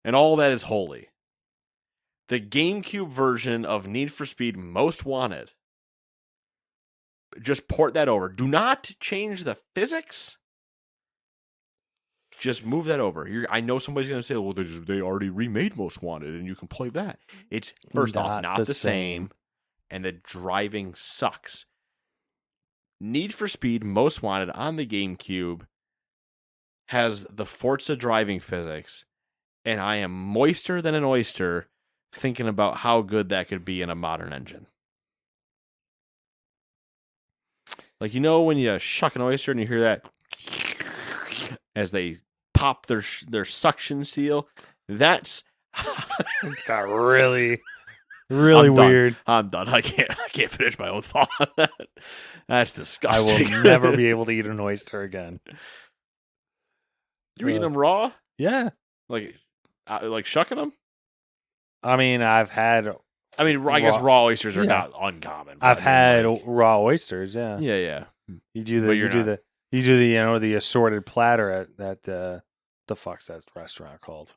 and all that is holy, the GameCube version of Need for Speed Most Wanted, just port that over. Do not change the physics. Just move that over. I know somebody's going to say, well, they already remade Most Wanted, and you can play that. It's, first off, not the same, and the driving sucks. Need for Speed Most Wanted on the GameCube has the Forza driving physics, and I am moister than an oyster thinking about how good that could be in a modern engine. Like, when you shuck an oyster and you hear that as they pop their suction seal, that's It's got really weird. I'm done. I can't finish my own thought on that. That's I disgusting. will never be able to eat an oyster again. You eating them raw? Yeah. Like shucking them? I mean, I've had. I mean, I guess raw oysters are not uncommon. I've had raw oysters. Yeah. Yeah. You do the assorted platter at the fuck's that restaurant called?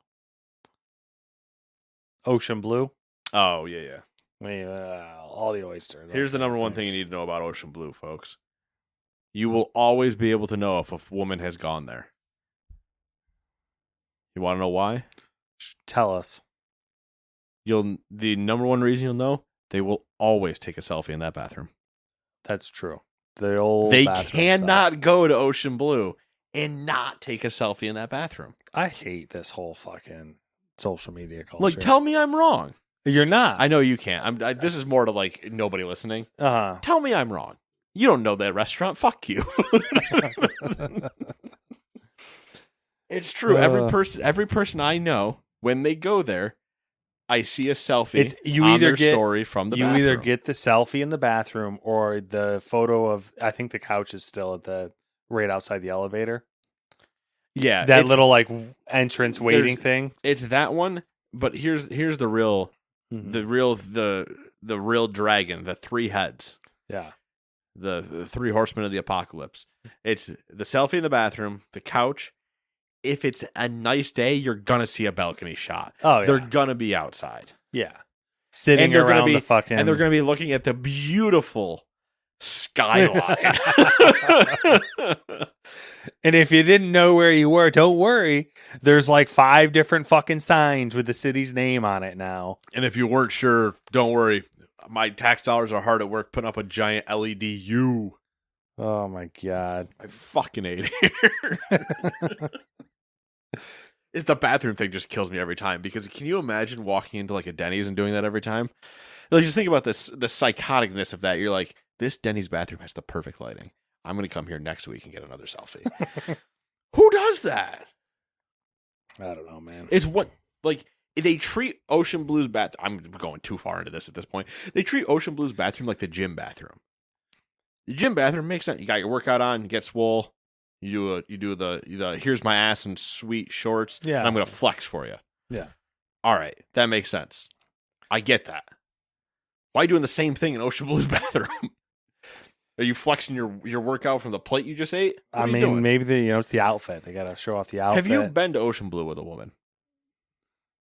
Ocean Blue. Oh yeah. I mean, all the oysters. Here's the number one thing you need to know about Ocean Blue, folks. You will always be able to know if a woman has gone there. You want to know why? Tell us. The number one reason you'll know, they will always take a selfie in that bathroom. That's true. They cannot go to Ocean Blue and not take a selfie in that bathroom. I hate this whole fucking social media culture. Like, tell me I'm wrong. You're not. I know you can't. This is more to like nobody listening. Uh-huh. Tell me I'm wrong. You don't know that restaurant. Fuck you. It's true. Every person I know, when they go there, I see a selfie on their story from the bathroom. You either get the selfie in the bathroom or the photo of, I think the couch is still right outside the elevator. Yeah. That little like entrance waiting thing. It's that one, but here's the real the real dragon, the 3 heads. Yeah. The 3 horsemen of the apocalypse. It's the selfie in the bathroom, the couch. If it's a nice day, you're gonna see a balcony shot. Oh, yeah. They're gonna be outside. Yeah. Sitting around the fucking... And they're gonna be looking at the beautiful skyline. And if you didn't know where you were, don't worry. There's like 5 different fucking signs with the city's name on it now. And if you weren't sure, don't worry. My tax dollars are hard at work putting up a giant LED U. Oh my God. I fucking hate it. The bathroom thing just kills me every time, because can you imagine walking into like a Denny's and doing that every time? Like, just think about the psychoticness of that. You're like, this Denny's bathroom has the perfect lighting. I'm going to come here next week and get another selfie. Who does that? I don't know, man. It's what, like, they treat Ocean Blue's bathroom. I'm going too far into this at this point. They treat Ocean Blue's bathroom like the gym bathroom. The gym bathroom makes sense. You got your workout on, you get swole. You do the here's my ass in sweet shorts. Yeah. And I'm gonna flex for you. Yeah. All right, that makes sense. I get that. Why are you doing the same thing in Ocean Blue's bathroom? Are you flexing your workout from the plate you just ate? What I are you mean, doing? maybe it's the outfit. They gotta show off the outfit. Have you been to Ocean Blue with a woman?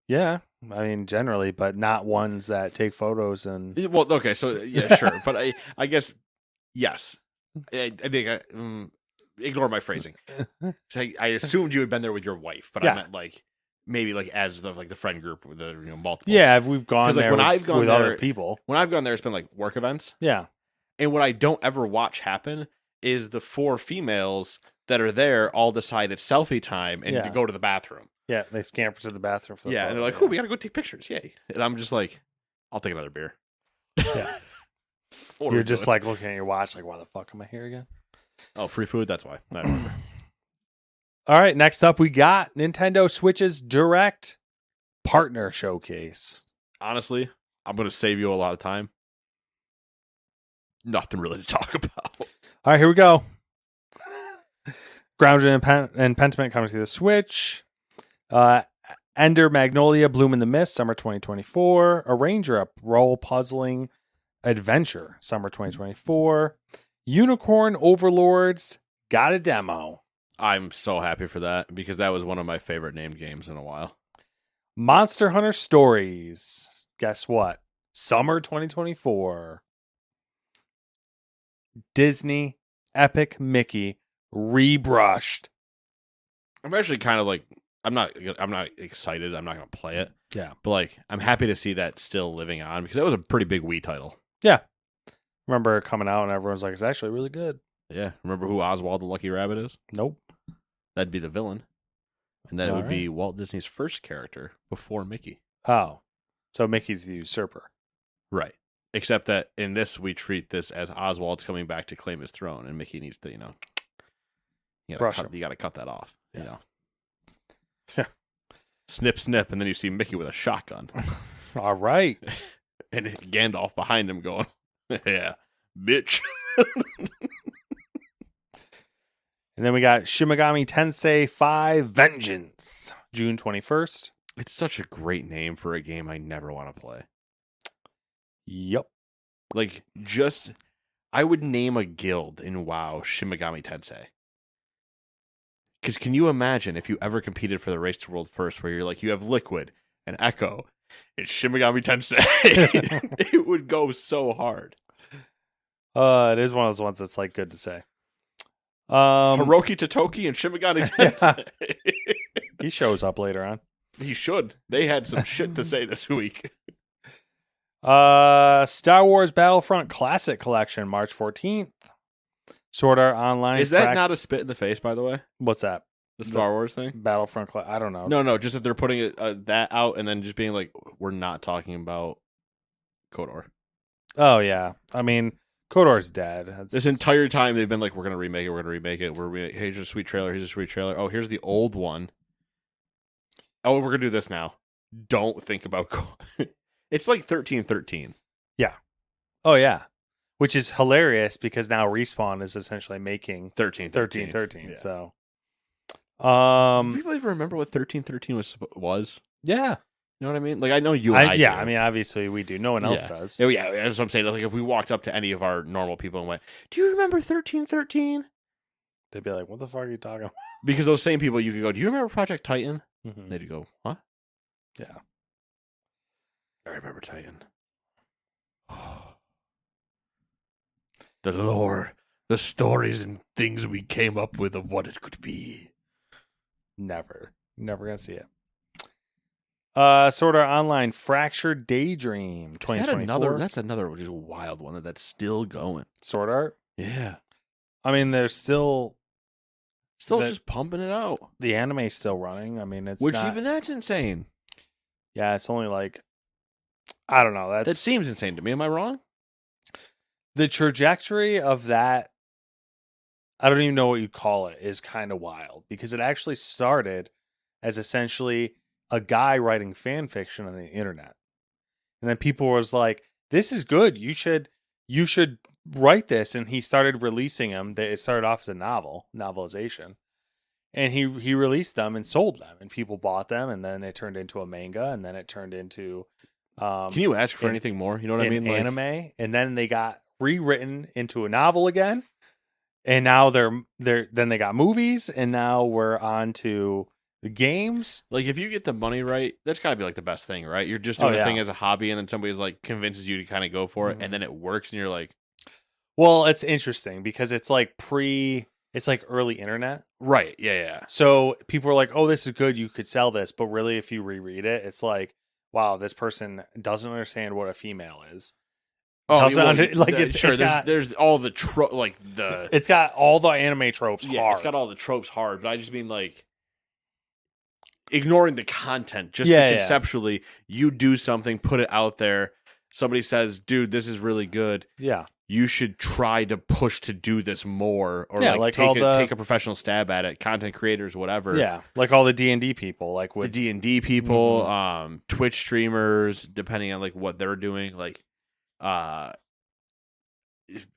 Yeah, I mean, generally, but not ones that take photos and. Well, okay, so yeah, sure, but I guess yes. I think ignore my phrasing. So I assumed you had been there with your wife, but Yeah. I meant like maybe like as the friend group with the multiple. Yeah, we've gone 'Cause, like, there when with, I've gone with there- other people. When I've gone there, it's been like work events, Yeah, and what I don't ever watch happen is the 4 females that are there all decide it's selfie time and to Yeah. go to the bathroom. yeah, they scamper to the bathroom for the Yeah, and they're photo, like, "Oh, we gotta go take pictures, yay!" And I'm just like, "I'll take another beer." Yeah. What are You're we just doing? like looking at your watch, like, why the fuck am I here again? Oh, free food. That's why. I remember. All right, next up, we got Nintendo Switch's Direct Partner Showcase. Honestly, I'm gonna save you a lot of time. Nothing really to talk about. All right, here we go. Grounded and Pentiment coming to the Switch. Ender Magnolia Bloom in the Mist, Summer 2024. A Ranger Up Role Puzzling Adventure, Summer 2024. Unicorn Overlords got a demo. I'm so happy for that because that was one of my favorite named games in a while. Monster Hunter Stories. Guess what? Summer 2024. Disney Epic Mickey rebrushed. I'm actually kind of like I'm not excited. I'm not gonna play it. Yeah. But like I'm happy to see that still living on because that was a pretty big Wii title. Remember it coming out and everyone's like, it's actually really good. Yeah. Remember who Oswald the Lucky Rabbit is? Nope. That'd be the villain. And that would All be Walt Disney's first character before Mickey. Oh. So Mickey's the usurper. Right. Except that in this we treat this as Oswald's coming back to claim his throne and Mickey needs to, you Brush him. gotta cut that off. You Yeah. know. Yeah. Snip, snip, and then you see Mickey with a shotgun. All right. And Gandalf behind him going, yeah, bitch. And then we got Shimigami Tensei 5 Vengeance, June 21st. It's such a great name for a game I never want to play. Yep. Like, I would name a guild in WoW Shimigami Tensei. Because can you imagine if you ever competed for the Race to World First where you're like, you have Liquid and Echo and Shimigami Tensei? It would go so hard. It is one of those ones that's like good to say. Hiroki Totoki and Shimigami Tensei. He shows up later on. He should. They had some shit to say this week. Star Wars Battlefront Classic Collection, March 14th. Sword Art Online. Is that not a spit in the face, by the way? What's that? The Star Wars thing? Battlefront I don't know. No, just that they're putting it, that out and then just being like, we're not talking about KOTOR. Oh, yeah. I mean, KOTOR's dead. This entire time they've been like, we're going to remake it. Hey, here's a sweet trailer. Oh, here's the old one. Oh, we're going to do this now. Don't think about It's like 1313. Oh, yeah. Which is hilarious because now Respawn is essentially making 1313. Yeah. So, Do people even remember what 1313 was? yeah. You know what I mean? Like, I know you and I do. I mean, obviously we do. No one else does. Yeah, that's what I'm saying. Like, if we walked up to any of our normal people and went, do you remember 1313? They'd be like, what the fuck are you talking about? Because those same people, you could go, do you remember Project Titan? Mhm. They'd go, huh? Yeah. I remember Titan. The lore, the stories and things we came up with of what it could be. Never gonna see it. Sword Art Online Fractured Daydream 2024. That's another just wild one that's still going. Sword Art. Yeah. I mean, there's still Just pumping it out. the anime's still running. I mean, it's Which not, even that's insane. yeah, it's only like I don't know. That seems insane to me. Am I wrong? The trajectory of that. I don't even know what you'd call it. Is kind of wild because it actually started as essentially a guy writing fan fiction on the internet. And then people was like, this is good. You should write this. And he started releasing them. It started off as a novelization. And he released them and sold them. And people bought them. And then it turned into a manga. And then it turned into... Can you ask for anything more? You know what I mean? Anime. And then they got rewritten into a novel again. And now then they got movies. And now we're on to... the games. Like, if you get the money right, that's got to be like the best thing, right? You're just doing a thing as a hobby, and then somebody's like convinces you to kind of go for it, and then it works, and you're like, well, it's interesting because it's like early internet. Right. Yeah. So people are like, oh, this is good. You could sell this. But really, if you reread it, it's like, wow, this person doesn't understand what a female is. There's all the it's got all the anime tropes hard. It's got all the tropes hard, but I just mean like, ignoring the content, just conceptually, you do something, put it out there. Somebody says, "Dude, this is really good." Yeah, you should try to push to do this more, or take a professional stab at it. Content creators, whatever. Yeah, like all the D&D people, like with the D&D people, Twitch streamers, depending on like what they're doing. Like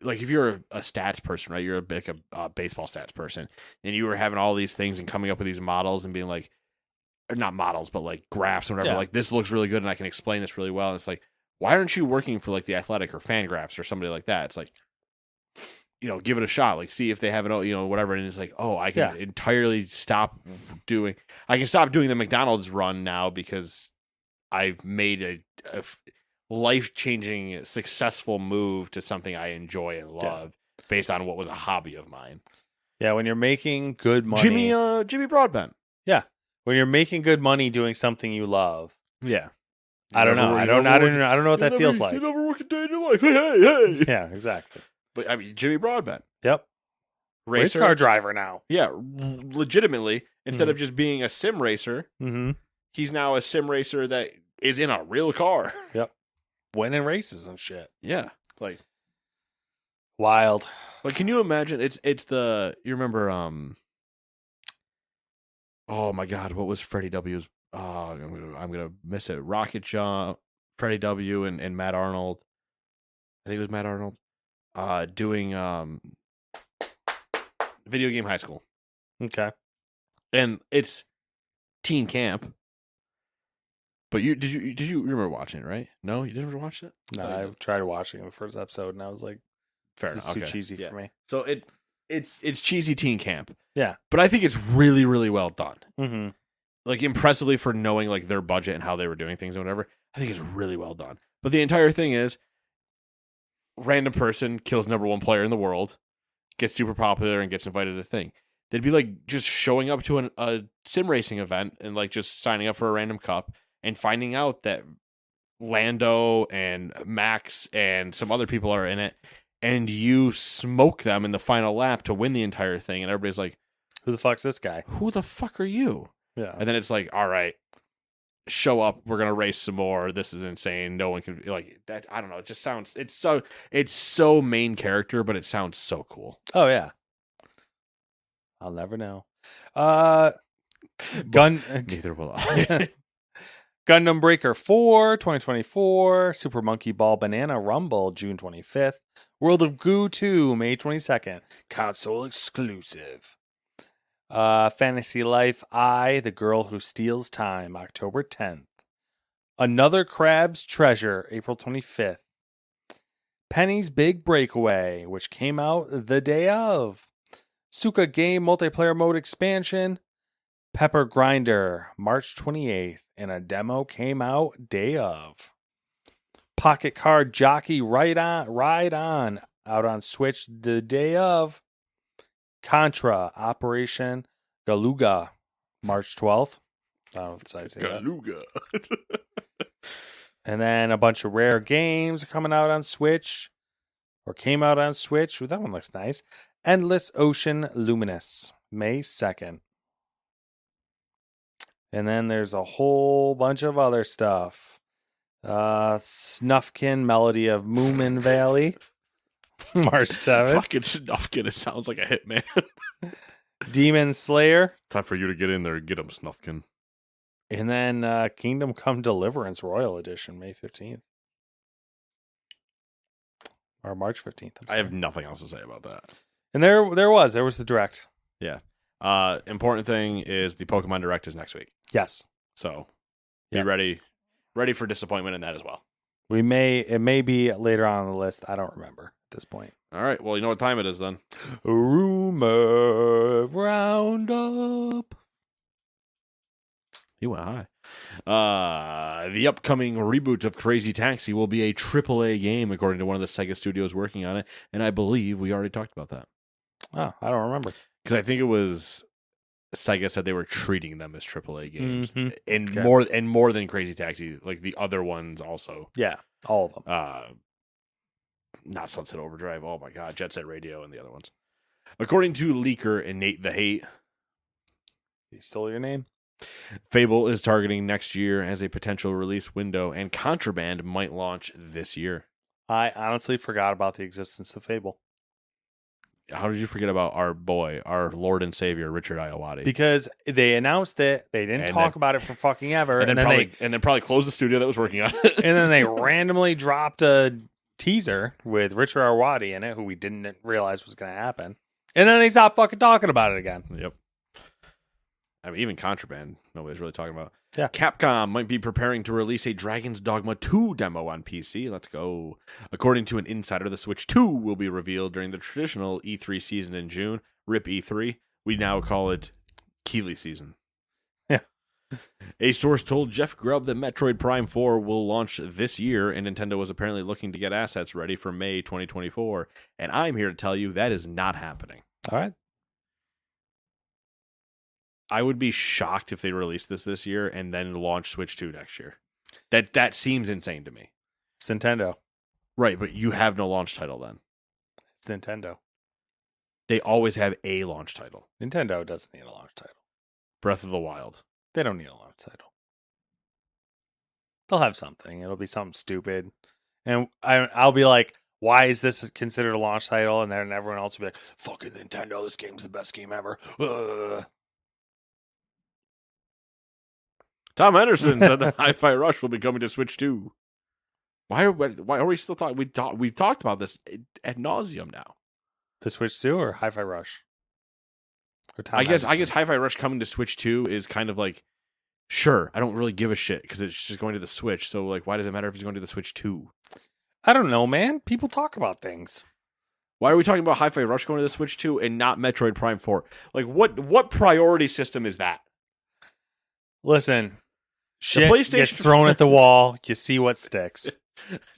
if you're a stats person, right? You're a baseball stats person, and you were having all these things and coming up with these models and being like. Or not models, but like graphs and whatever. Like, this looks really good, and I can explain this really well. And it's like, why aren't you working for like the Athletic or Fangraphs or somebody like that? It's like, give it a shot. Like, see if they have an, whatever. And it's like, oh, I can entirely stop doing. I can stop doing the McDonald's run now because I've made a life-changing, successful move to something I enjoy and love based on what was a hobby of mine. Yeah, when you're making good money, Jimmy Broadbent. Yeah. When you're making good money doing something you love. Yeah. I don't know. I don't know what that feels like. You never work a day in your life. Hey. Yeah, exactly. But I mean, Jimmy Broadbent. Yep. Racer. Race car driver now. Yeah. Legitimately, instead of just being a sim racer, he's now a sim racer that is in a real car. Yep. Winning races and shit. Yeah. Like. Wild. Like, can you imagine? You remember, oh my God, what was Freddie W's? I'm gonna miss it. Rocket Jump, Freddie W. and Matt Arnold. I think it was Matt Arnold. Doing Video Game High School. Okay. And it's teen camp. But did you remember watching it, right? No, you didn't watch it? No, I tried watching the first episode and I was like, this is too cheesy for me. So it's cheesy teen camp. Yeah. But I think it's really, really well done. Mm-hmm. Like, impressively for knowing like their budget and how they were doing things and whatever. I think it's really well done. But the entire thing is, random person kills number one player in the world, gets super popular and gets invited to the thing. They'd be like just showing up to a sim racing event and like just signing up for a random cup and finding out that Lando and Max and some other people are in it, and you smoke them in the final lap to win the entire thing, and everybody's like, who the fuck's this guy? Who the fuck are you? Yeah. And then it's like, all right, show up, we're gonna race some more. This is insane. No one can like that. I don't know. It just sounds it's so main character, but it sounds so cool. Oh yeah. I'll never know. Neither will I. Gundam Breaker 4, 2024. Super Monkey Ball Banana Rumble, June 25th. World of Goo 2, May 22nd. Console exclusive. Fantasy Life I, The Girl Who Steals Time, October 10th. Another Crab's Treasure, April 25th. Penny's Big Breakaway, which came out the day of. Suka Game Multiplayer Mode Expansion. Pepper Grinder, March 28th, and a demo came out day of. Pocket Card Jockey Ride On, out on Switch the day of. Contra Operation Galuga, March 12th. I don't know if I say Galuga. That. And then a bunch of rare games coming out on Switch, or came out on Switch. Ooh, that one looks nice. Endless Ocean Luminous, May 2nd. And then there's a whole bunch of other stuff. Snufkin Melody of Moomin Valley, March 7th. Fucking Snufkin, it sounds like a hitman. Demon Slayer. Time for you to get in there and get him, Snufkin. And then Kingdom Come Deliverance Royal Edition, May 15th. Or March 15th. I have nothing else to say about that. And there was the direct. Yeah. Important thing is the Pokemon Direct is next week. Yes. So be Yep. ready for disappointment in that as well. It may be later on the list. I don't remember at this point. All right. Well, you know what time it is then. Rumor Roundup. You went high. The upcoming reboot of Crazy Taxi will be a AAA game, according to one of the Sega studios working on it. And I believe we already talked about that. Oh, I don't remember. Because I think it was Sega said they were treating them as AAA games. Mhm. And Okay. more than Crazy Taxi, like the other ones also. Yeah, all of them. Not Sunset Overdrive. Oh my God, Jet Set Radio and the other ones. According to Leaker and Nate the Hate, You stole your name? Fable is targeting next year as a potential release window, and Contraband might launch this year. I honestly forgot about the existence of Fable. How did you forget about our boy, our Lord and Savior, Richard Iowati? Because they announced it, they didn't And talk then- about it for fucking ever, and then probably closed the studio that was working on it. and then they randomly dropped a teaser with Richard Arwadi in it, who we didn't realize was going to happen, and then they stopped fucking talking about it again. Yep. I mean, even Contraband, nobody's really talking about. Yeah. Capcom might be preparing to release a Dragon's Dogma 2 demo on PC. Let's go. According to an insider, the Switch 2 will be revealed during the traditional E3 season in June. RIP E3. We now call it Keeley season. Yeah. A source told Jeff Grubb that Metroid Prime 4 will launch this year, and Nintendo was apparently looking to get assets ready for May 2024. And I'm here to tell you that is not happening. All right. I would be shocked if they released this year and then launch Switch 2 next year. That seems insane to me. It's Nintendo. Right, but you have no launch title then. It's Nintendo. They always have a launch title. Nintendo doesn't need a launch title. Breath of the Wild. They don't need a launch title. They'll have something. It'll be something stupid. And I'll be like, why is this considered a launch title? And then everyone else will be like, fucking Nintendo, this game's the best game ever. Ugh. Tom Henderson said that Hi-Fi Rush will be coming to Switch 2. Why are we still talking? We've talked about this ad nauseum now. To Switch 2 or Hi-Fi Rush? Or Tom I guess Henderson? Hi-Fi Rush coming to Switch 2 is kind of like, sure, I don't really give a shit because it's just going to the Switch. So like, why does it matter if it's going to the Switch 2? I don't know, man. People talk about things. Why are we talking about Hi-Fi Rush going to the Switch 2 and not Metroid Prime 4? Like, what priority system is that? Listen, shit PlayStation gets thrown at the wall. You see what sticks.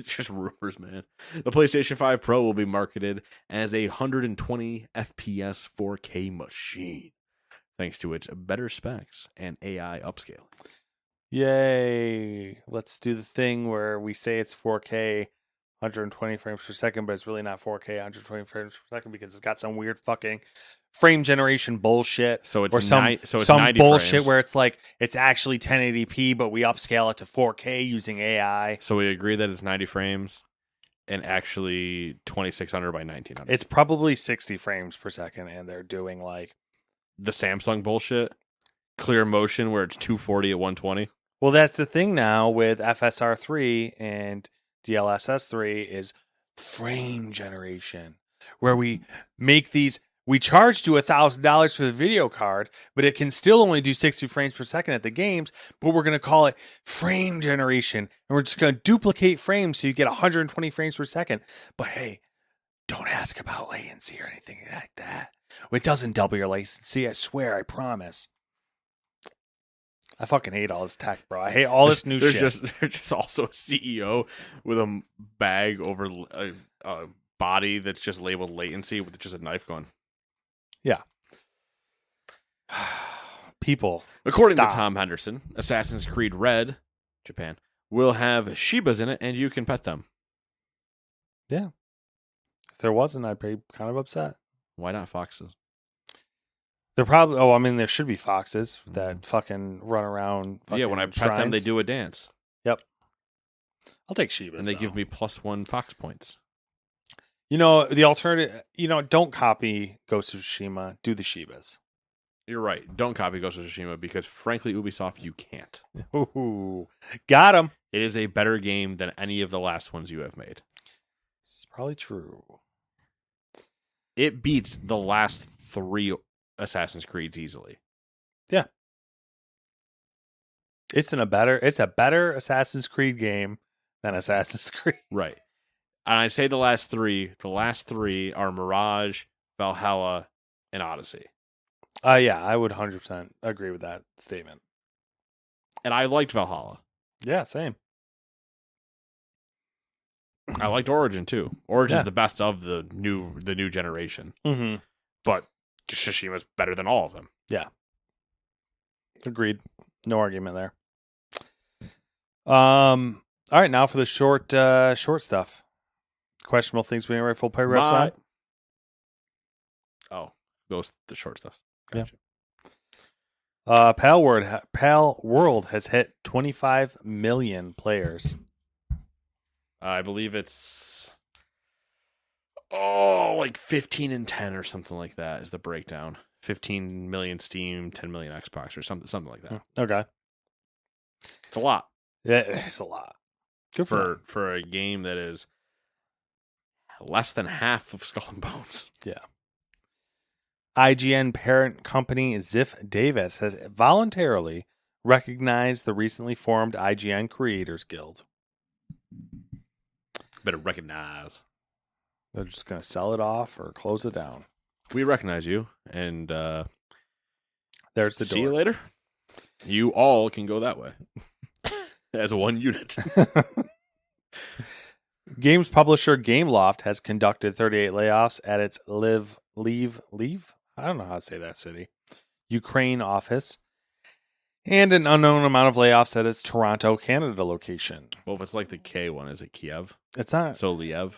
Just rumors, man. The PlayStation 5 Pro will be marketed as a 120 FPS 4K machine, thanks to its better specs and AI upscaling. Yay. Let's do the thing where we say it's 4K 120 frames per second, but it's really not 4K 120 frames per second because it's got some weird fucking frame generation bullshit. So it's Or some 90 bullshit frames. where it's like it's actually 1080p, but we upscale it to 4K using AI. So we agree that it's 90 frames and actually 2600 by 1900. It's probably 60 frames per second, and they're doing like, The Samsung bullshit. Clear motion where it's 240 at 120. well, that's the thing now with FSR3 and DLSS3 is frame generation, where we make these. We charge you $1,000 for the video card, but it can still only do 60 frames per second at the games. But we're going to call it frame generation, and we're just going to duplicate frames so you get 120 frames per second. But hey, don't ask about latency or anything like that. It doesn't double your latency. I swear. I promise. I fucking hate all this tech, bro. I hate all this new shit. There's just also a CEO with a bag over a body that's just labeled latency with just a knife going. People. According stop. to Tom Henderson, Assassin's Creed Red, Japan, will have Shibas in it and you can pet them. If there wasn't, I'd be kind of upset. Why not foxes? There probably. Oh, I mean, there should be foxes that fucking run around. Yeah, when I fucking pet them, they shrines. do a dance. I'll take Shibas. And they though. give me +1 fox points. You know, the alternative. You know, don't copy Ghost of Tsushima. Do the Shibas. You're right. Don't copy Ghost of Tsushima because, frankly, Ubisoft, you can't. Ooh, got him. It is a better game than any of the last ones you have made. It's probably true. It beats the last 3 Assassin's Creeds easily. It's a better Assassin's Creed game than Assassin's Creed. Right. And I say the last 3. The last 3 are Mirage, Valhalla, and Odyssey. Yeah, I would 100% agree with that statement. And I liked Valhalla. Yeah, same. I liked Origin too. Origin's Yeah. the best of the new generation. Mm-hmm. But Tsushima's better than all of them. Agreed. No argument there. All right, now for the short stuff. Questionable things being right full play refs on. Oh, the short stuff. Yeah. Gotcha. Pal World has hit 25 million players. I believe it's like 15 and 10 or something like that is the breakdown. 15 million Steam, 10 million Xbox or something like that. Okay. It's a lot. Yeah, it's a lot. Good for a game that is less than half of Skull and Bones. Yeah. IGN parent company Ziff Davis has voluntarily recognized the recently formed IGN Creators Guild. Better recognize. They're just going to sell it off or close it down. We recognize you, and There's the see door. you later. You all can go that way as one unit. Games publisher Gameloft has conducted 38 layoffs at its Leave? I don't know how to say that city. Ukraine office. And an unknown amount of layoffs at its Toronto, Canada location. Well, if it's like the K one, is it Kiev? It's not So Liev.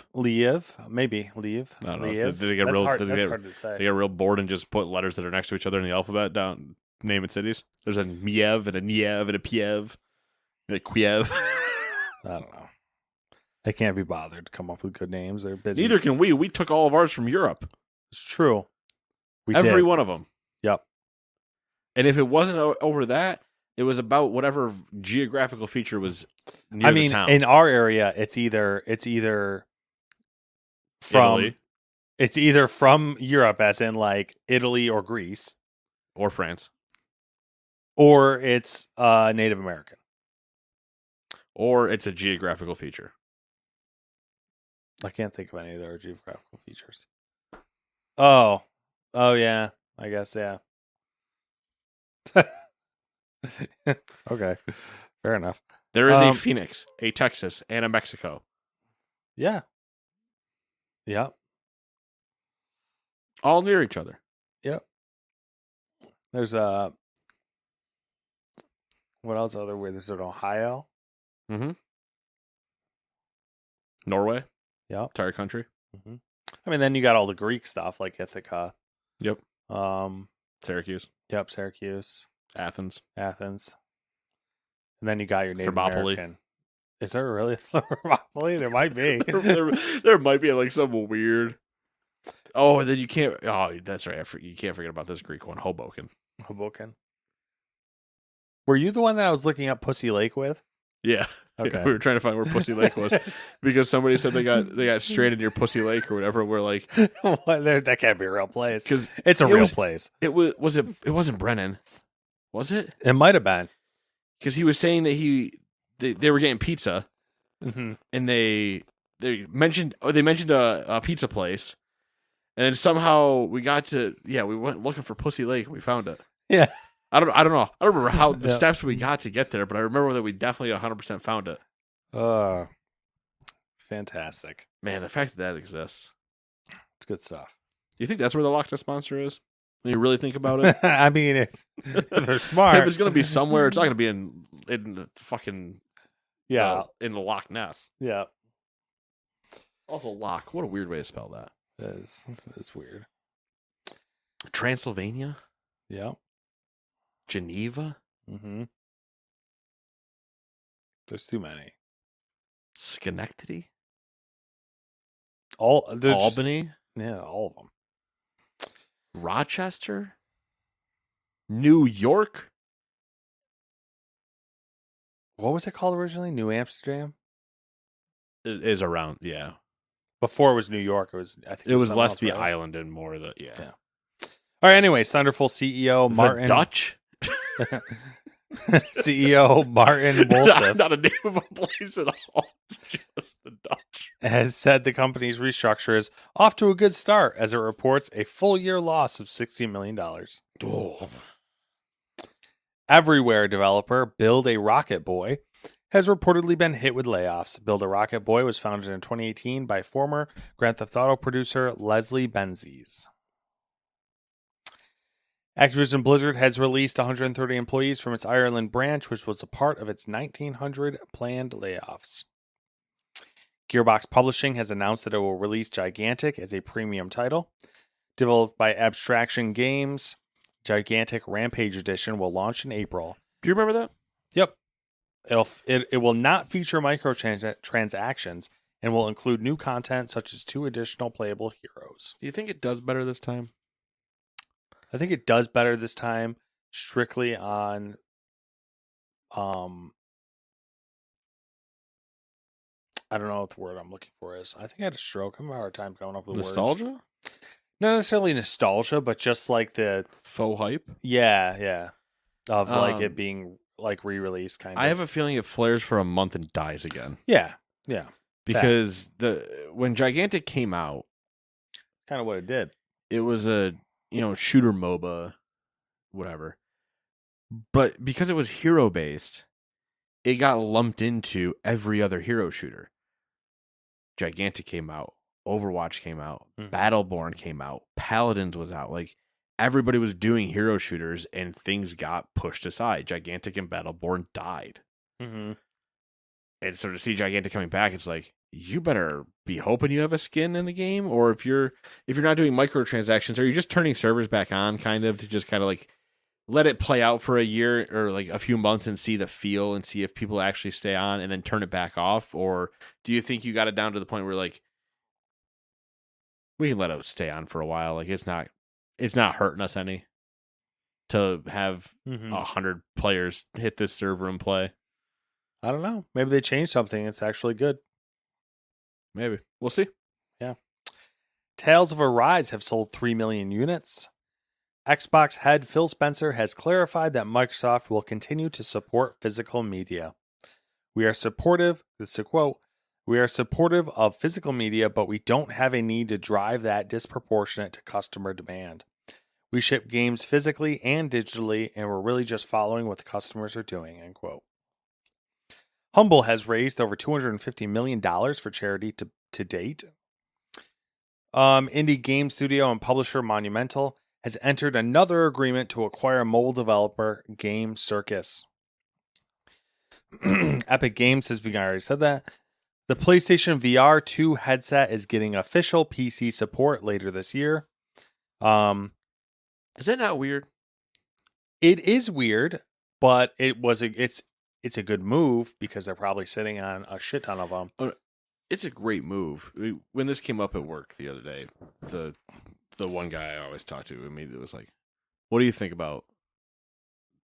Maybe Leave. I don't know. Liev. Did they get That's real? hard, Did that's they hard to say. get real bored and just put letters that are next to each other in the alphabet down naming cities? There's a Miev and a Niev and a Piev and a Kiev. I don't know. They can't be bothered to come up with good names. They're busy. Neither can we. We took all of ours from Europe. It's true. We Every did. one of them. Yep. And if it wasn't over that, it was about whatever geographical feature was near the town. In our area, it's either from Italy it's either from Europe, as in like Italy or Greece, or France, or it's Native American. or it's a geographical feature. I can't think of any of their geographical features. Oh yeah, I guess yeah. Okay, fair enough. There is a Phoenix, a Texas, and a Mexico. Yeah. Yep. All near each other. There's what else other way? There's an Ohio. Mm-hmm. Norway. Yep. Entire country. Mm-hmm. I mean, then you got all the Greek stuff like Ithaca. Yep. Syracuse. Yep. Syracuse, Athens. Athens, and then you got your Native Thermopylae. American. Is there really a Thermopylae? There might be. there might be like some weird. Oh, and then you can't. Oh, that's right. You can't forget about this Greek one, Hoboken. Hoboken. Were you the one that I was looking up Pussy Lake with? Yeah. Okay. We were trying to find where Pussy Lake was because somebody said they got stranded near Pussy Lake or whatever. We're like, that can't be a real place. because It's a it real was- place. it wasn't Brennan, was it? It might have been. Because he was saying that they were getting pizza Mm-hmm. and they mentioned a pizza place, and then somehow we went looking for Pussy Lake and we found it. Yeah. I don't know. I don't remember how the Yeah. steps we got to get there, but I remember that we definitely 100% found it. It's fantastic. Man, the fact that exists. It's good stuff. Do you think that's where the Loch Ness Monster is? When you really think about it, I mean, if they're smart, if it's gonna be somewhere, it's not gonna be in the fucking in the Loch Ness. Yeah. Also, Loch. What a weird way to spell that. It's weird. Transylvania, Yeah. Geneva, Mm-hmm. There's too many. Schenectady, Albany. Albany, Yeah, all of them. Rochester. New York? What was it called originally? New Amsterdam? Is around, yeah. Before it was New York, I think It was something less else, the right? island and more the, yeah. Yeah. All right, anyways, Thunderful CEO Martin. The Dutch? CEO Martin Wolsheff Not a name of a place at all. Just the Dutch. has said the company's restructure is off to a good start as it reports a full year loss of $60 million. Oh. Everywhere developer Build a Rocket Boy has reportedly been hit with layoffs. Build a Rocket Boy was founded in 2018 by former Grand Theft Auto producer Leslie Benzies. Activision Blizzard has released 130 employees from its Ireland branch, which was a part of its 1,900 planned layoffs. Gearbox Publishing has announced that it will release Gigantic as a premium title. Developed by Abstraction Games, Gigantic Rampage Edition will launch in April. Do you remember that? Yep. It will not feature microtransactions and will include new content such as 2 additional playable heroes. Do you think it does better this time? I think it does better this time, strictly on I don't know what the word I'm looking for is. I think I had a stroke. I'm having a hard time coming up with Nostalgia? words. Not necessarily nostalgia, but just like the Faux hype? yeah. Of like it being like re-released kind of. I have a feeling it flares for a month and dies again. Yeah. Because when Gigantic came out, Kind of what it did. it was a shooter MOBA, whatever. But because it was hero based, it got lumped into every other hero shooter. Gigantic came out, Overwatch came out, Battleborn came out, Paladins was out. Like everybody was doing hero shooters, and things got pushed aside. Gigantic and Battleborn died. Mm-hmm. And so to see Gigantic coming back, it's like you better be hoping you have a skin in the game, or if you're not doing microtransactions, are you just turning servers back on, kind of to just kind of like let it play out for a year or like a few months and see the feel and see if people actually stay on and then turn it back off? Or do you think you got it down to the point where like we can let it stay on for a while? Like it's not hurting us any to have 100 players hit this server and play. I don't know. Maybe they changed something. It's actually good. Maybe. We'll see. Yeah. Tales of Arise have sold 3 million units. Xbox head Phil Spencer has clarified that Microsoft will continue to support physical media. We are supportive, this is a quote, we are supportive of physical media, but we don't have a need to drive that disproportionate to customer demand. We ship games physically and digitally, and we're really just following what the customers are doing, end quote. Humble has raised over $250 million for charity to date. Indie game studio and publisher Monumental has entered another agreement to acquire mobile developer Game Circus. Epic Games has begun, I already said that. The PlayStation VR 2 headset is getting official PC support later this year. Is that not weird? It is weird, but it's a good move because they're probably sitting on a shit ton of them. It's a great move. When this came up at work the other day, the one guy I always talk to immediately was like, "What do you think about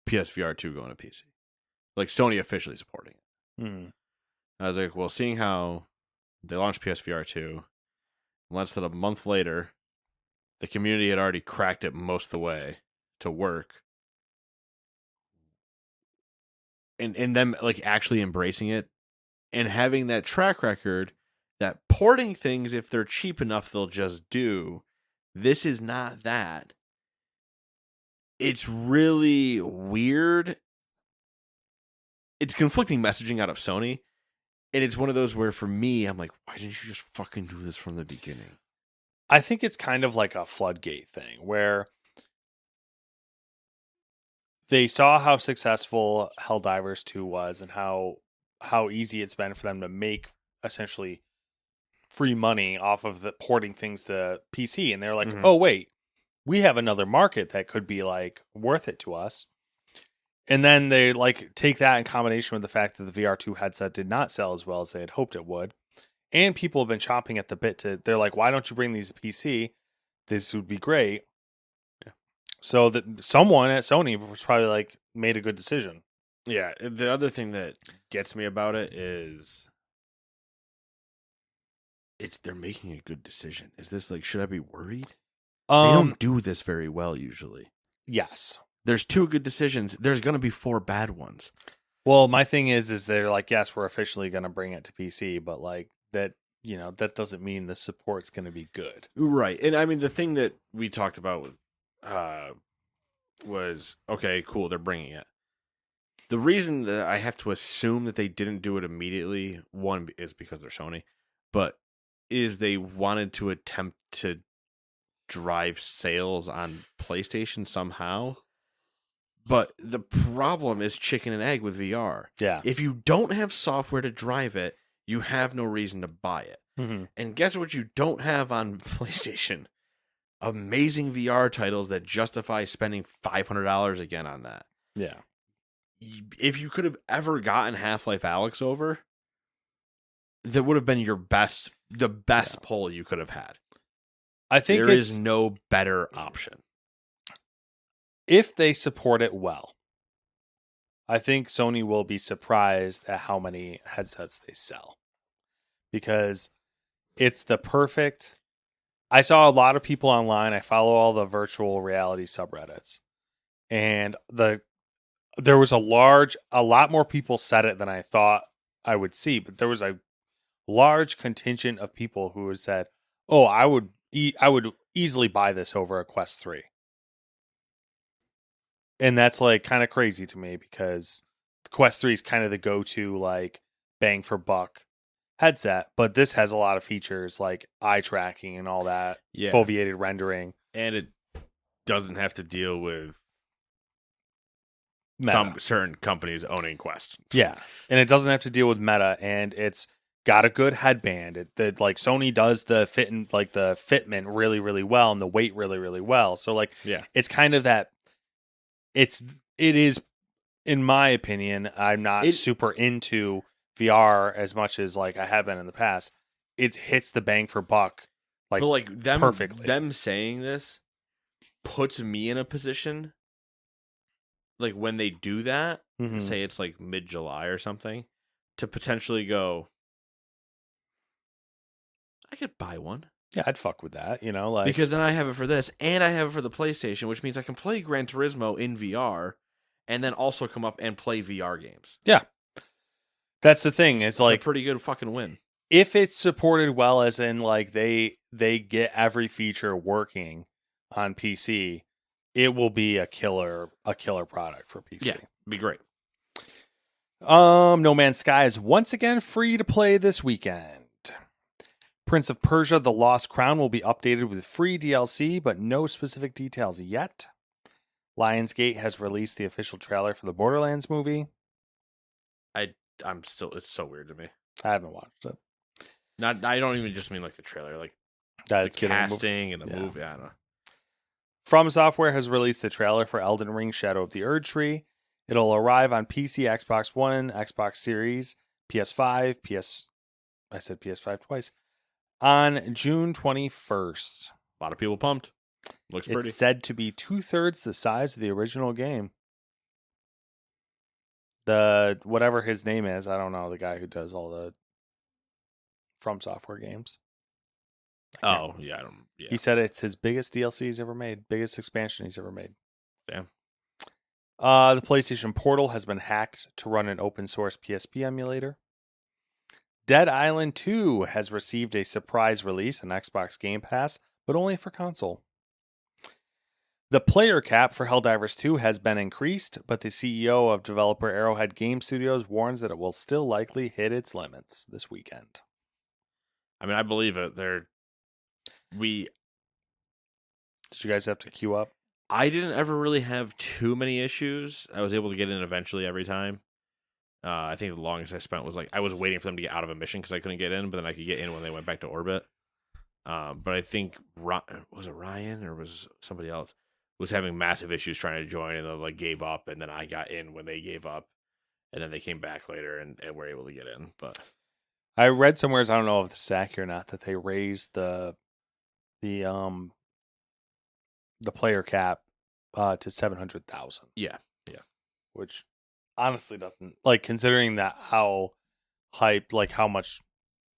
PSVR 2 going to PC? Like Sony officially supporting it." I was like, "Well, seeing how they launched PSVR 2, less than a month later, the community had already cracked it most of the way to work." And them like actually embracing it and having that track record that porting things, if they're cheap enough, they'll just do. This is not that. It's really weird. It's conflicting messaging out of Sony. And it's one of those where for me, I'm like, why didn't you just fucking do this from the beginning? I think it's kind of like a floodgate thing where they saw how successful Helldivers 2 was and how easy it's been for them to make essentially free money off of the porting things to PC. And they're like, oh, wait, we have another market that could be like worth it to us. And then they like take that in combination with the fact that the VR2 headset did not sell as well as they had hoped it would. And people have been chomping at the bit they're like, why don't you bring these to PC? This would be great. Yeah. So that someone at Sony was probably like made a good decision. Yeah, the other thing that gets me about it is they're making a good decision. Is this like, should I be worried? They don't do this very well usually. Yes. There's 2 good decisions. There's going to be 4 bad ones. Well, my thing is they're like, yes, we're officially going to bring it to PC, but like that, that doesn't mean the support's going to be good. Right. And I mean, the thing that we talked about with was, okay, cool, they're bringing it. The reason that I have to assume that they didn't do it immediately, one, is because they're Sony, but is they wanted to attempt to drive sales on PlayStation somehow. But the problem is chicken and egg with VR. Yeah. If you don't have software to drive it, you have no reason to buy it. Mm-hmm. And guess what you don't have on PlayStation? Amazing VR titles that justify spending $500 again on that. Yeah. If you could have ever gotten Half-Life Alyx over, that would have been the best pull you could have had. I think there is no better option. If they support it well, I think Sony will be surprised at how many headsets they sell. Because it's the perfect... I saw a lot of people online. I follow all the virtual reality subreddits. And there was a lot more people said it than I thought I would see. But there was a large contingent of people who had said, oh, I would easily buy this over a Quest 3. And that's like kind of crazy to me because the Quest 3 is kind of the go-to like bang for buck headset, but this has a lot of features like eye tracking and all that, foveated rendering, and it doesn't have to deal with Meta. Some certain companies owning Quest. Yeah, and it doesn't have to deal with Meta, and it's got a good headband. Like Sony does the fitment really, really well, and the weight really, really well. So like, it's kind of that. It is, in my opinion, I'm not super into VR as much as like I have been in the past. It hits the bang for buck perfectly. Them saying this puts me in a position, like when they do that, say it's like mid-July or something, to potentially go, I could buy one. Yeah, I'd fuck with that, because then I have it for this, and I have it for the PlayStation, which means I can play Gran Turismo in VR, and then also come up and play VR games. Yeah, that's the thing. It's like a pretty good fucking win if it's supported well, as in like they get every feature working on PC. It will be a killer product for PC. Yeah, it'd be great. No Man's Sky is once again free to play this weekend. Prince of Persia: The Lost Crown will be updated with free DLC, but no specific details yet. Lionsgate has released the official trailer for the Borderlands movie. It's so weird to me. I haven't watched it. I don't even just mean like the trailer, like the casting and the movie. I don't know. From Software has released the trailer for Elden Ring: Shadow of the Erdtree. It'll arrive on PC, Xbox One, Xbox Series, PS5, I said PS5 twice, on June 21st. A lot of people pumped. Looks pretty. It's said to be 2/3 the size of the original game. Whatever his name is, I don't know, the guy who does all the From Software games. Oh, yeah, I don't. Yeah. He said it's his biggest DLC he's ever made, biggest expansion he's ever made. Damn. The PlayStation Portal has been hacked to run an open source PSP emulator. Dead Island 2 has received a surprise release on Xbox Game Pass, but only for console. The player cap for Helldivers 2 has been increased, but the CEO of developer Arrowhead Game Studios warns that it will still likely hit its limits this weekend. I mean, I believe it. Did you guys have to queue up? I didn't ever really have too many issues. I was able to get in eventually every time. I think the longest I spent was like I was waiting for them to get out of a mission because I couldn't get in, but then I could get in when they went back to orbit. But I think was it Ryan or was somebody else was having massive issues trying to join, and then like gave up, and then I got in when they gave up, and then they came back later and were able to get in. But I read somewhere, I don't know if this is accurate or not, that they raised the player cap to 700,000. Yeah. Which honestly doesn't, like, considering that how hyped, like how much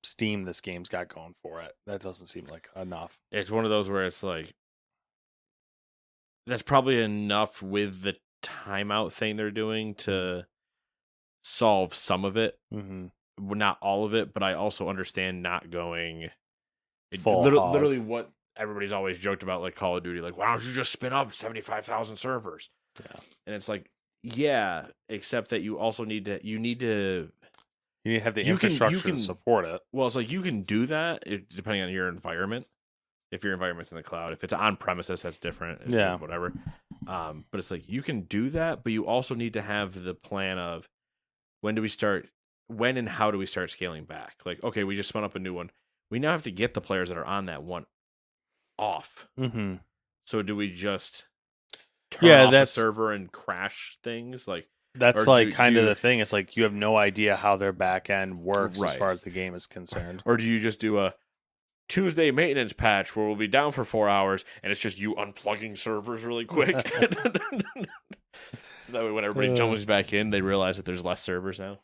steam this game's got going for it, that doesn't seem like enough. It's one of those where it's like, that's probably enough with the timeout thing they're doing to solve some of it. Mm-hmm. Well, not all of it, but I also understand not going Full hog. literally what everybody's always joked about, like Call of Duty, like, why don't you just spin up 75,000 servers? Yeah. And it's like, yeah, except that you also need to You need to have the You can- infrastructure to support it. well, it's like you can do that depending on your environment. If your environment's in the cloud, if it's on premises, that's different. Yeah. Whatever. But it's like you can do that, but you also need to have the plan of when and how do we start scaling back? Like, okay, we just spun up a new one. We now have to get the players that are on that one off. Mm-hmm. So do we just turn off the server and crash things? Like, that's or like do kind of you- the thing. It's like you have no idea how their back end works as Right. far as the game is concerned. or do you just do a Tuesday maintenance patch where we'll be down for 4 hours and it's just you unplugging servers really quick? So that way when everybody jumps back in, they realize that there's less servers now.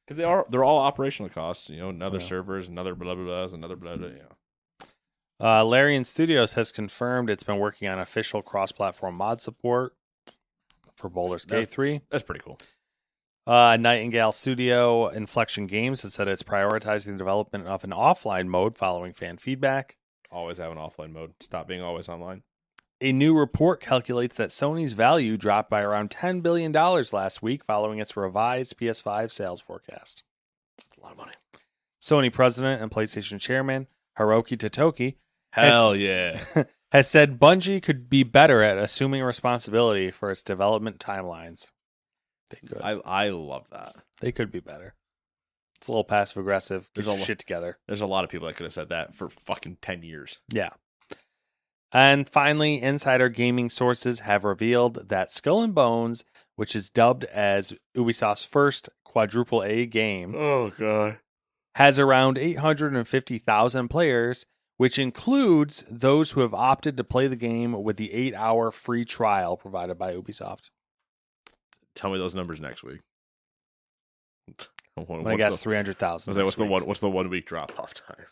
Because they're all operational costs, another servers, another blah blah blah, another blah blah. Larian Studios has confirmed it's been working on official cross-platform mod support for Baldur's Gate 3. That's pretty cool. Nightingale Studio Inflection Games has said it's prioritizing the development of an offline mode following fan feedback. Always have an offline mode. Stop being always online. A new report calculates that Sony's value dropped by around $10 billion last week following its revised PS5 sales forecast. That's a lot of money. Sony president and PlayStation chairman Hiroki Totoki Yeah. has said Bungie could be better at assuming responsibility for its development timelines. They could. I love that. They could be better. It's a little passive aggressive. Get your shit together. There's a lot of people that could have said that for fucking 10 years. Yeah. And finally, insider gaming sources have revealed that Skull and Bones, which is dubbed as Ubisoft's first quadruple A game, Oh, God. has around 850,000 players, which includes those who have opted to play the game with the 8-hour free trial provided by Ubisoft. Tell me those numbers next week. I'm gonna guess 300,000. What's the 1 week drop off time?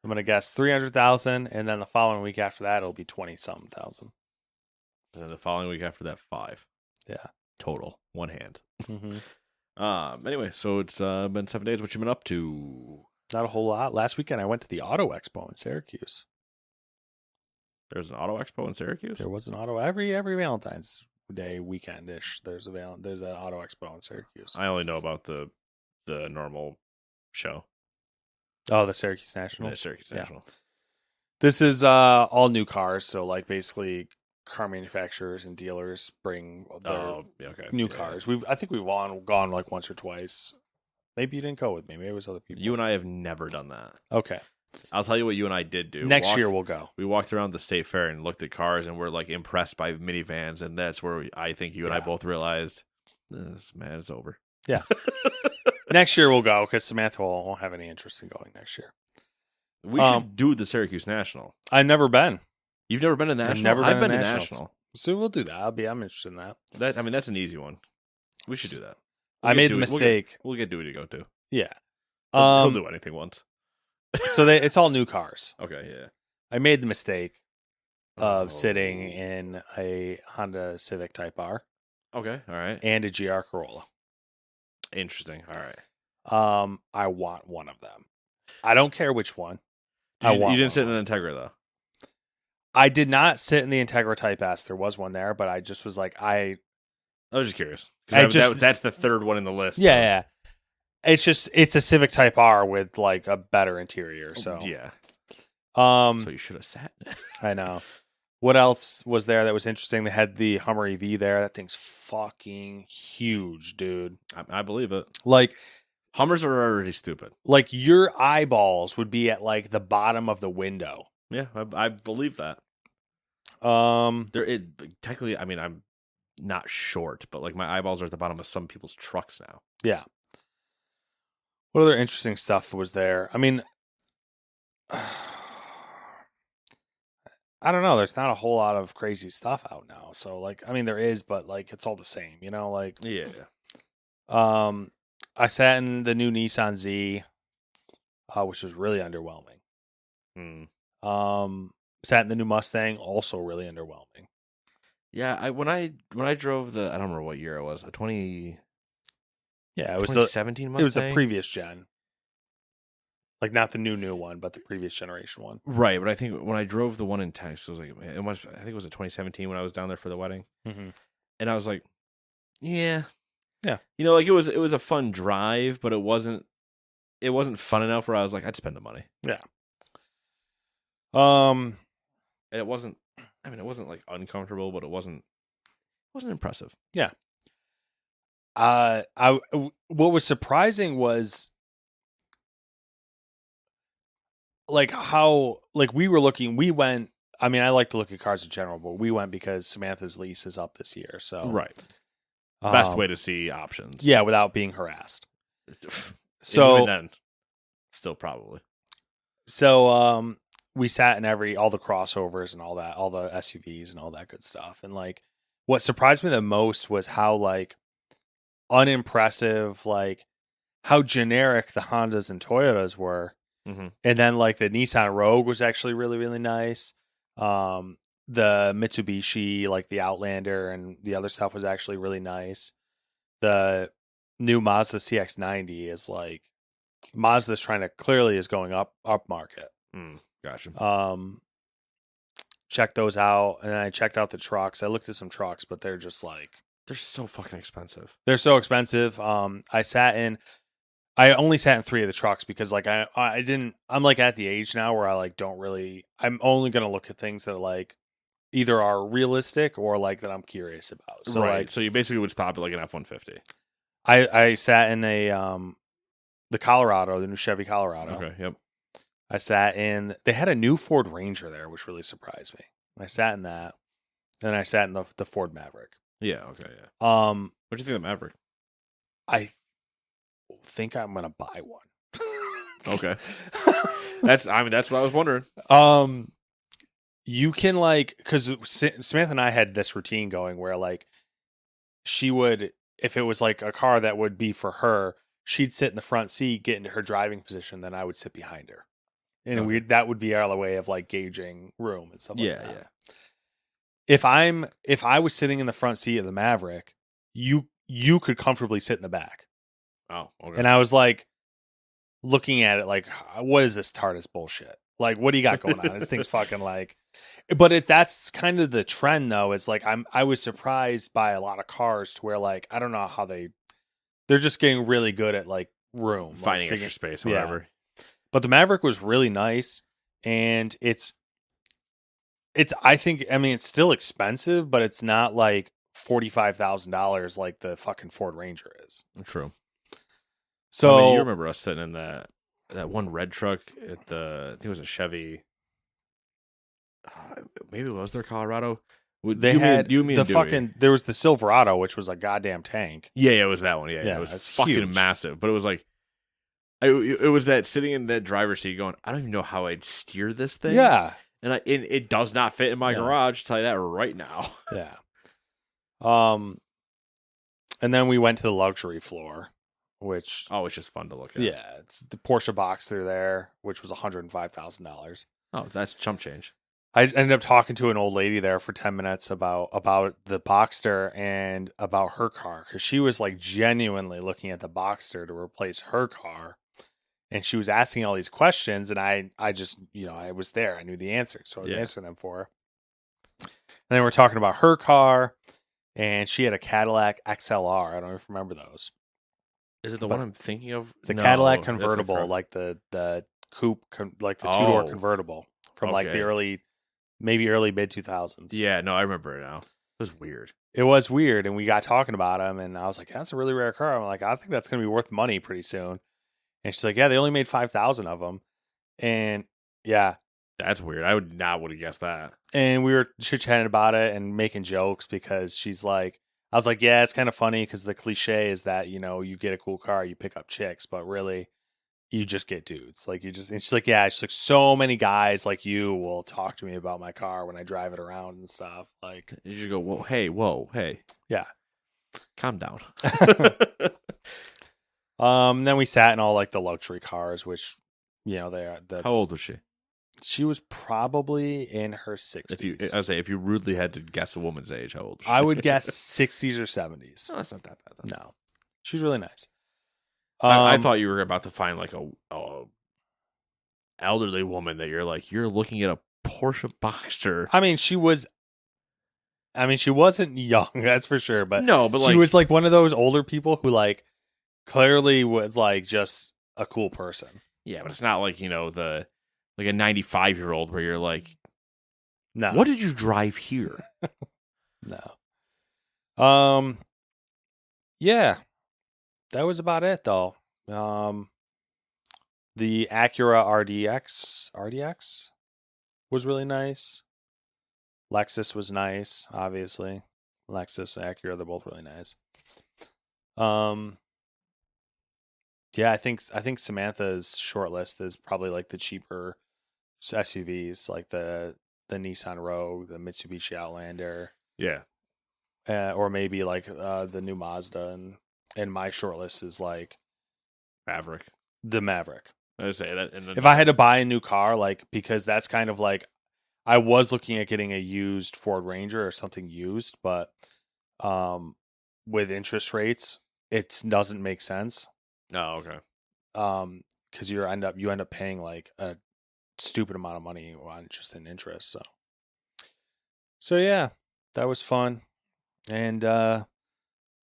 I'm gonna guess 300,000, and then the following week after that, it'll be 20-something thousand. And then the following week after that, 5. Yeah, total, one hand. Mm-hmm. Anyway, so it's been 7 days. What you been up to? Not a whole lot. Last weekend, I went to the Auto Expo in Syracuse. There's an auto expo in Syracuse. There was an auto every Valentine's Day weekend-ish. There's an Auto Expo in Syracuse. I only know about the normal show. Oh, the Syracuse National. The Syracuse Yeah. National. This is all new cars, so like basically car manufacturers and dealers bring their Okay. new Yeah. cars. I think we've gone like once or twice. Maybe you didn't go with me. Maybe it was other people. You and I have never done that. Okay. I'll tell you what you and I did do. Next year we'll go. We walked around the state fair and looked at cars, and we're like impressed by minivans, and that's where I think you and I Yeah. both realized, it's over. Yeah. Next year we'll go because Samantha won't have any interest in going next year. We should do the Syracuse National. I've never been. You've never been to National? I've never been I've been to to Nationals. National. So we'll do that. I'm interested in that. That's an easy one. We should do that. I made the mistake. We'll get Dewey to go too. Yeah. He'll do anything once. So it's all new cars. Okay, yeah. I made the mistake of sitting in a Honda Civic Type R Okay, all right. and a GR Corolla. Interesting. All right. I want one of them. I don't care which one. You didn't sit in an Integra though. I did not sit in the Integra Type S. There was one there, but I just was like, I was just curious. That's the third one in the list. Yeah. It's a Civic Type R with like a better interior. So yeah. So you should have sat. I know. What else was there that was interesting? They had the Hummer EV there. That thing's fucking huge, dude. I believe it. Like Hummers are already stupid. Like your eyeballs would be at like the bottom of the window. Yeah, I believe that. Technically, I mean, I'm not short, but like my eyeballs are at the bottom of some people's trucks now. Yeah. What other interesting stuff was there? I mean, I don't know. There's not a whole lot of crazy stuff out now. So like, I mean, there is, but like, it's all the same. You know, like, Yeah. I sat in the new Nissan Z, which was really underwhelming. Hmm. Sat in the new Mustang, also really underwhelming. Yeah, when I drove the, I don't remember what year it was, a 20 Yeah, it was 2017 it Mustang. was the previous gen, like not the new one, but the previous generation one. Right, but I think when I drove the one in Texas, it was like I think it was a 2017 when I was down there for the wedding, Mm-hmm. and I was like, yeah, Yeah. you know, like it was a fun drive, but it wasn't fun enough where I was like, I'd spend the money. Yeah. And it wasn't. I mean, it wasn't like uncomfortable, but it wasn't impressive. Yeah. What was surprising was like how like we went. I mean, I like to look at cars in general, but we went because Samantha's lease is up this year. So Right. Best way to see options. Yeah, without being harassed. So even then, still probably. So we sat in all the crossovers and all that, all the SUVs and all that good stuff. And like what surprised me the most was how like unimpressive, like how generic the Hondas and Toyotas were. Mm-hmm. And then like the Nissan Rogue was actually really, really nice. The Mitsubishi, like the Outlander and the other stuff was actually really nice. The new Mazda CX-90 is like Mazda's clearly is going up market. Gotcha. Check those out, and then I checked out the trucks. I looked at some trucks, but they're just like they're so fucking expensive. They're so expensive. I only sat in 3 of the trucks because like I didn't. I'm like at the age now where I like don't really. I'm only gonna look at things that are like either are realistic or like that I'm curious about. So right. Like, so you basically would stop at like an F-150. I sat in the Colorado, the new Chevy Colorado. Okay. Yep. I sat in. They had a new Ford Ranger there, which really surprised me. I sat in that. Then I sat in the Ford Maverick. Yeah. Okay. Yeah. What do you think of the Maverick? I think I'm gonna buy one. Okay. That's what I was wondering. You can like, because Samantha and I had this routine going where like she would, if it was like a car that would be for her, she'd sit in the front seat, get into her driving position, then I would sit behind her, and that would be our way of like gauging room and stuff like that. Yeah. If I was sitting in the front seat of the Maverick, you could comfortably sit in the back. Oh, okay. And I was like looking at it like, what is this TARDIS bullshit? Like, what do you got going on? This thing's fucking like, but that's kind of the trend though. Is like, I was surprised by a lot of cars to where like, I don't know how they're just getting really good at like room. Finding extra space or whatever. But the Maverick was really nice, and it's I think, I mean, it's still expensive, but it's not like $45,000 like the fucking Ford Ranger is. True. So I mean, you remember us sitting in that one red truck at I think it was a Chevy. Maybe it was their Colorado. There was the Silverado, which was a goddamn tank. Yeah, it was that one. Yeah, it was fucking huge. Massive. But it was like, it was that sitting in that driver's seat going, I don't even know how I'd steer this thing. Yeah. And it does not fit in my garage, I'll tell you that right now. Yeah. And then we went to the luxury floor, which it's just fun to look at. Yeah, it's the Porsche Boxster there, which was $105,000. Oh, that's chump change. I ended up talking to an old lady there for 10 minutes about the Boxster and about her car, because she was like genuinely looking at the Boxster to replace her car. And she was asking all these questions, and I just, I was there. I knew the answer, so I was answering them for her. And then we're talking about her car, and she had a Cadillac XLR. I don't even remember those. Is it the one I'm thinking of? The Cadillac convertible, like the coupe, like the two-door convertible from like the early mid 2000s. Yeah, no, I remember it now. It was weird. It was weird, and we got talking about them, and I was like, that's a really rare car. I'm like, I think that's going to be worth money pretty soon. And she's like, yeah, they only made 5,000 of them. And yeah. That's weird. I would not have guessed that. And we were chit-chatting about it and making jokes, because she's like, I was like, yeah, it's kind of funny because the cliche is that, you get a cool car, you pick up chicks. But really, you just get dudes. Like and she's like, yeah, she's like, so many guys like you will talk to me about my car when I drive it around and stuff. Like, You just go, whoa, hey. Yeah. Calm down. Then we sat in all like the luxury cars, which, they are. How old was she? She was probably in her 60s. If you rudely had to guess a woman's age, how old was she? I would guess 60s or 70s. No, that's not that bad. Though. No, she's really nice. I thought you were about to find like a elderly woman that you're looking at a Porsche Boxster. I mean, she wasn't young, that's for sure. But no, but she was like one of those older people who like clearly was like just a cool person. Yeah, but it's not like a 95-year-old where you're like, no, what did you drive here? No. Yeah, that was about it though. The Acura RDX was really nice. Lexus was nice, obviously. Lexus and Acura, they're both really nice. Yeah, I think Samantha's short list is probably like the cheaper SUVs, like the Nissan Rogue, the Mitsubishi Outlander. Yeah. Or maybe like the new Mazda, and my short list is like Maverick. The Maverick. I would say that. If I had to buy a new car, like, because that's kind of like, I was looking at getting a used Ford Ranger or something used, but with interest rates, it doesn't make sense. Oh, okay. Because you end up paying like a stupid amount of money on just in interest. So yeah, that was fun, and that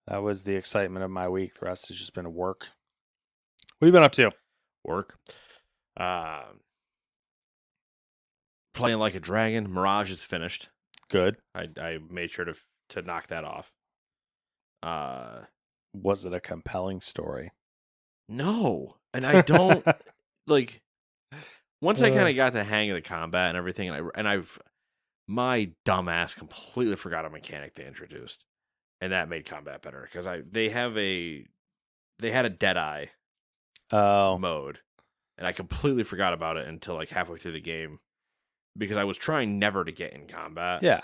was the excitement of my week. The rest has just been work. What have you been up to? Work. Playing Like a Dragon. Mirage is finished. Good. I made sure to knock that off. Was it a compelling story? No, and I don't like. Once I kind of got the hang of the combat and everything, my dumbass completely forgot a mechanic they introduced, and that made combat better because they had a Deadeye mode, and I completely forgot about it until like halfway through the game because I was trying never to get in combat. Yeah.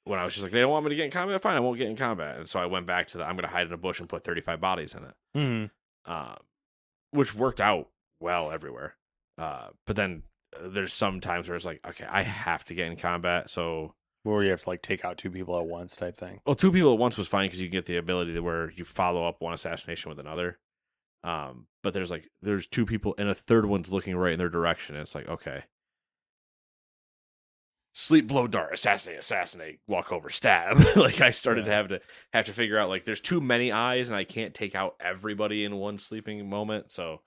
When I was just like, they don't want me to get in combat, fine, I won't get in combat, and so I went back to I'm going to hide in a bush and put 35 bodies in it, which worked out well everywhere. But then there's some times where it's like, okay, I have to get in combat, so where you have to like take out two people at once type thing. Well, two people at once was fine because you get the ability to where you follow up one assassination with another. But there's two people and a third one's looking right in their direction, and it's like, okay, sleep, blow, dart, assassinate, walk over, stab. Like I started to have to figure out like there's too many eyes and I can't take out everybody in one sleeping moment. So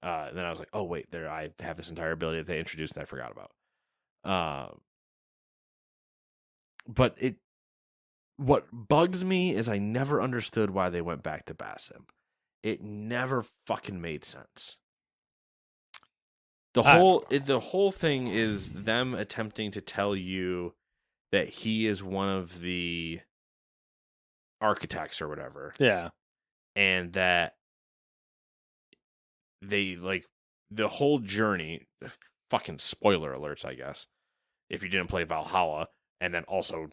then I was like, oh wait, I have this entire ability that they introduced that I forgot about. But what bugs me is I never understood why they went back to Basim. It never fucking made sense. The whole thing is them attempting to tell you that he is one of the architects or whatever. Yeah. And that they like the whole journey, fucking spoiler alerts, I guess, if you didn't play Valhalla and then also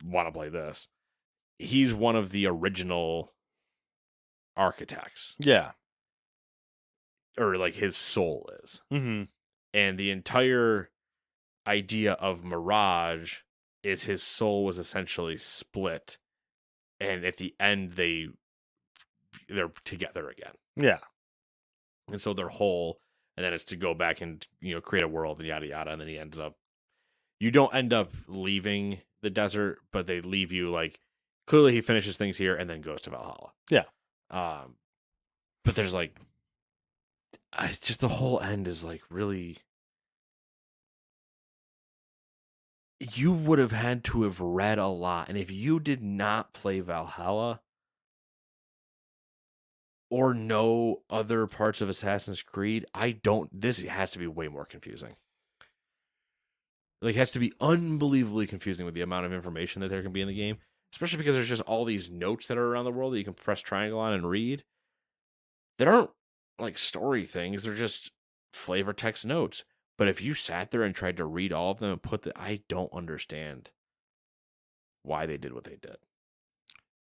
want to play this, he's one of the original architects. Yeah. Or like his soul is. Mm-hmm. And the entire idea of Mirage is his soul was essentially split. And at the end, they're together again. Yeah. And so they're whole. And then it's to go back and, create a world and yada yada. And then you don't end up leaving the desert, but they leave you like, clearly he finishes things here and then goes to Valhalla. Yeah. But there's like, just the whole end is like really. You would have had to have read a lot, and if you did not play Valhalla or know other parts of Assassin's Creed, this has to be way more confusing. Like, it has to be unbelievably confusing with the amount of information that there can be in the game, especially because there's just all these notes that are around the world that you can press triangle on and read that aren't like story things. They're just flavor text notes. But if you sat there and tried to read all of them and I don't understand why they did what they did.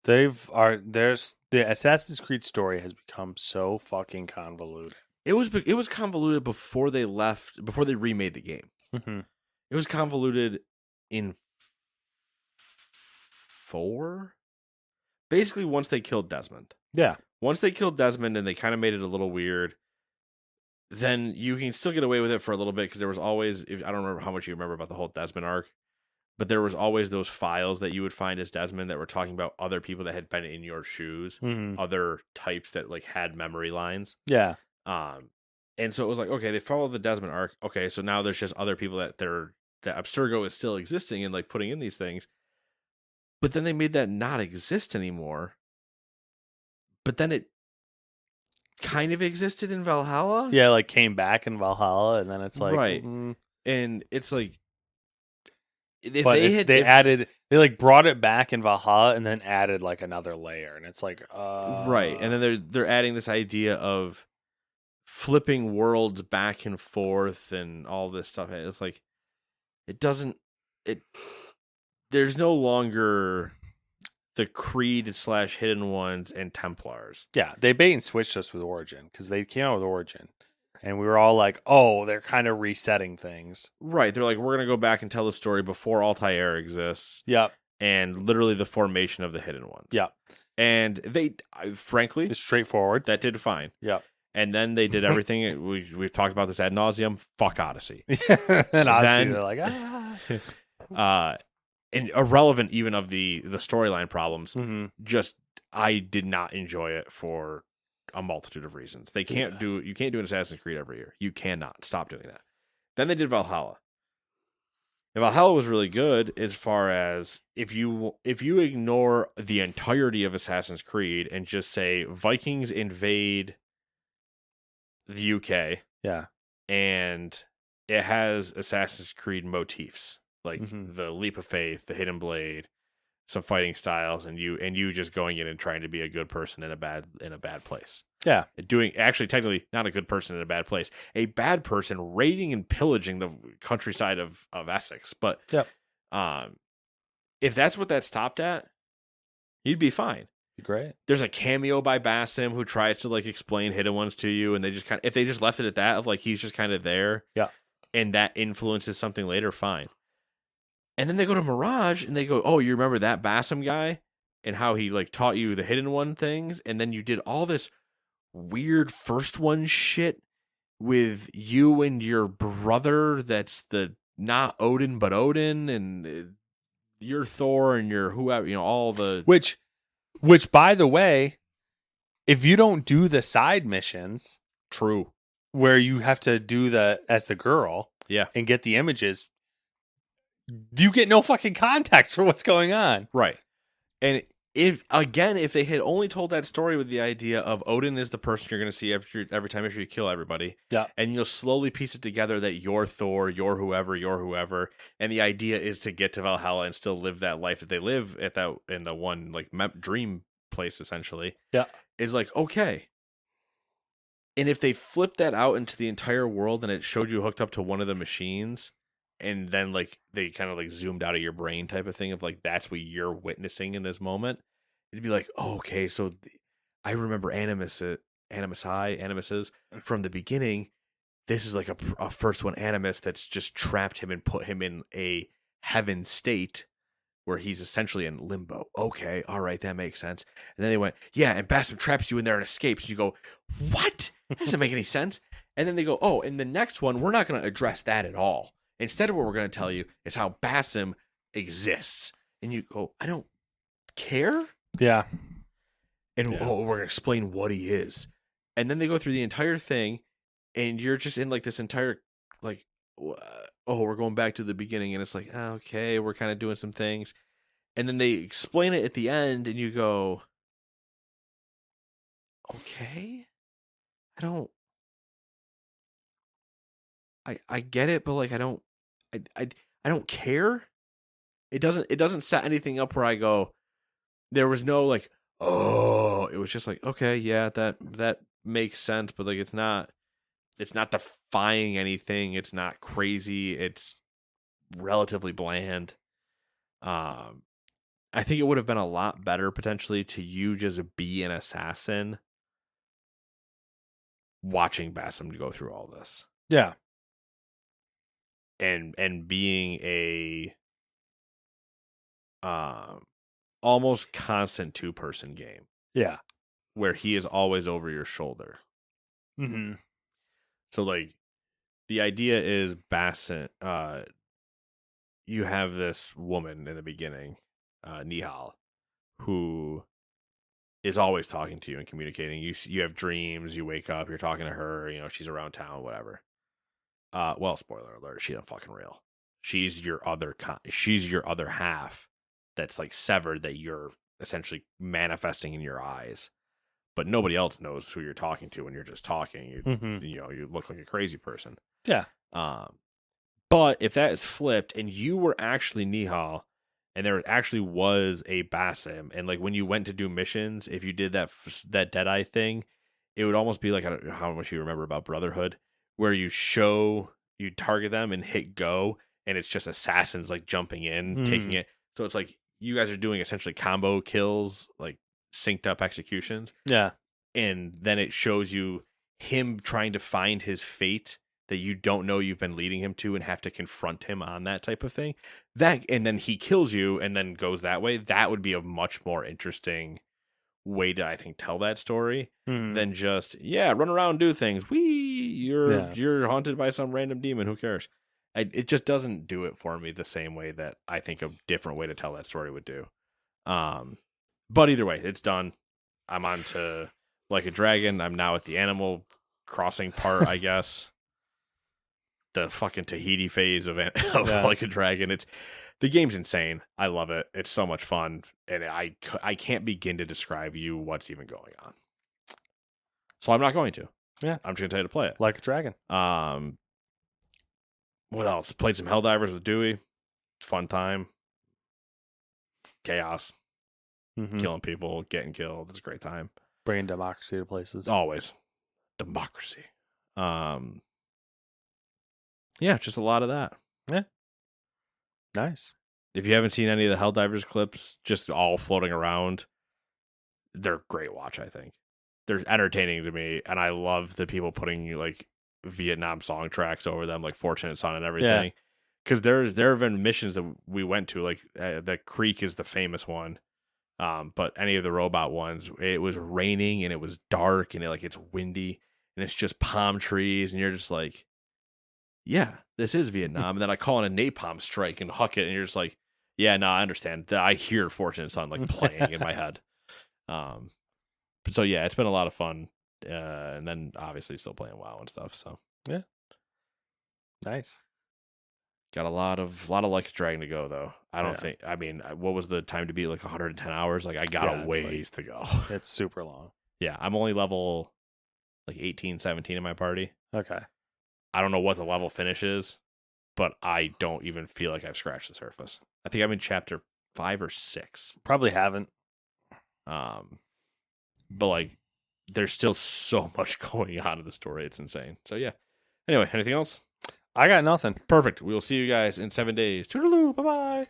The Assassin's Creed story has become so fucking convoluted. It was convoluted before they remade the game. Mm-hmm. It was convoluted in 4. Basically, once they killed Desmond. Yeah. Once they killed Desmond and they kind of made it a little weird, then you can still get away with it for a little bit because there was always, I don't remember how much you remember about the whole Desmond arc, but there was always those files that you would find as Desmond that were talking about other people that had been in your shoes, other types that like had memory lines. Yeah. And so it was like, okay, they followed the Desmond arc. Okay, so now there's just other people that Abstergo is still existing and like putting in these things. But then they made that not exist anymore. But then it kind of existed in Valhalla. Yeah, like came back in Valhalla, and then it's like right. And it's like they like brought it back in Valhalla and then added like another layer, and it's like right. And then they're adding this idea of flipping worlds back and forth and all this stuff. It's like there's no longer the Creed / Hidden Ones and Templars. Yeah, they bait and switched us with Origin because they came out with Origin, and we were all like, "Oh, they're kind of resetting things." Right? They're like, "We're gonna go back and tell the story before Altair exists." Yep. And literally the formation of the Hidden Ones. Yep. And they, frankly, it's straightforward. That did fine. Yep. And then they did everything. We've talked about this ad nauseum. Fuck Odyssey. And Odyssey, they're like, and irrelevant even of the storyline problems. Mm-hmm. Just I did not enjoy it for a multitude of reasons. You can't do an Assassin's Creed every year. You cannot stop doing that. Then they did Valhalla. And Valhalla was really good as far as if you ignore the entirety of Assassin's Creed and just say Vikings invade the UK. Yeah. And it has Assassin's Creed motifs. Like the leap of faith, the hidden blade, some fighting styles, and you just going in and trying to be a good person in a bad place. Yeah, Technically not a good person in a bad place, a bad person raiding and pillaging the countryside of Essex. But if that's what that stopped at, you'd be fine. Great. There's a cameo by Basim who tries to like explain Hidden Ones to you, and they just if they just left it at that of like he's just kind of there, and that influences something later, fine. And then they go to Mirage and they go, oh, you remember that Basim guy and how he like taught you the Hidden One things? And then you did all this weird first one shit with you and your brother that's the not Odin but Odin, and your Thor and your whoever, all the... Which by the way, if you don't do the side missions... True. Where you have to do as the girl... Yeah. And get the images... You get no fucking context for what's going on. Right. And if they had only told that story with the idea of Odin is the person you're going to see every time after you kill everybody. Yeah. And you'll slowly piece it together that you're Thor, you're whoever. And the idea is to get to Valhalla and still live that life that they live in the one like dream place, essentially. Yeah. Is like, okay. And if they flipped that out into the entire world and it showed you hooked up to one of the machines, and then like they kind of like zoomed out of your brain type of thing of like that's what you're witnessing in this moment, it'd be like, oh, okay, so I remember Animuses from the beginning. This is like a first one Animus that's just trapped him and put him in a heaven state where he's essentially in limbo. Okay, all right, that makes sense. And then they went, yeah, and Basim traps you in there and escapes. And you go, what? That doesn't make any sense. And then they go, oh, in the next one, we're not going to address that at all. Instead, what we're going to tell you is how Basim exists. And you go, I don't care? Yeah. And we're going to explain what he is. And then they go through the entire thing, and you're just in like this entire, like, we're going back to the beginning. And it's like, okay, we're kind of doing some things. And then they explain it at the end, and you go, okay, I get it, but like, I don't care. It doesn't set anything up where I go, there was no like, oh, it was just like, okay, yeah, that makes sense, but like it's not defying anything. It's not crazy. It's relatively bland. I think it would have been a lot better potentially to you just be an assassin watching Bassam go through all this. Yeah. And being a almost constant 2-person game. Yeah. Where he is always over your shoulder. Mm-hmm. So like the idea is Bassam, you have this woman in the beginning, Nihal, who is always talking to you and communicating. You have dreams, you wake up, you're talking to her, you know, she's around town, whatever. Well, spoiler alert, she's not fucking real. She's your other half that's like severed that you're essentially manifesting in your eyes. But nobody else knows who you're talking to when you're just talking. You know, you look like a crazy person. Yeah. But if that is flipped and you were actually Nihal and there actually was a Bassam, and like when you went to do missions, if you did that Deadeye thing, it would almost be like, I don't know how much you remember about Brotherhood, where you target them and hit go, and it's just assassins like jumping in, taking it. So it's like you guys are doing essentially combo kills, like synced up executions. Yeah. And then it shows you him trying to find his fate that you don't know you've been leading him to and have to confront him on that type of thing. And then he kills you and then goes that way. That would be a much more interesting way to, I think, tell that story than just, run around and do things. You're haunted by some random demon. Who cares? It just doesn't do it for me the same way that I think a different way to tell that story would do. But either way, it's done. I'm on to Like a Dragon. I'm now at the Animal Crossing part, I guess. The fucking Tahiti phase of Like a Dragon. The game's insane. I love it. It's so much fun, and I can't begin to describe you what's even going on. So I'm not going to. Yeah, I'm just gonna tell you to play it. Like a Dragon. What else? Played some Helldivers with Dewey. Fun time. Chaos. Killing people, getting killed. It's a great time. Bringing democracy to places. Always. Democracy. Yeah, just a lot of that. Yeah. Nice. If you haven't seen any of the Helldivers clips, just all floating around, they're great watch, I think. They're entertaining to me, and I love the people putting like Vietnam song tracks over them, like Fortunate Son and everything. Because there have been missions that we went to, like the Creek is the famous one. But any of the robot ones, it was raining and it was dark and it's windy and it's just palm trees and you're just like, yeah, this is Vietnam. And then I call in a napalm strike and huck it, and you're just like, yeah, no, I understand. I hear Fortunate Son like playing in my head. So yeah, it's been a lot of fun. And then obviously still playing WoW and stuff. So yeah, nice. Got a lot of Like a Dragon to go though. I don't think. I mean, what was the time to beat? Like 110 hours. Like I got a ways to go. It's super long. Yeah, I'm only level like 18, 17 in my party. Okay. I don't know what the level finish is, but I don't even feel like I've scratched the surface. I think I'm in chapter 5 or 6. Probably haven't. But like, there's still so much going on in the story. It's insane. So yeah. Anyway, anything else? I got nothing. Perfect. We will see you guys in 7 days. Toodaloo. Bye-bye.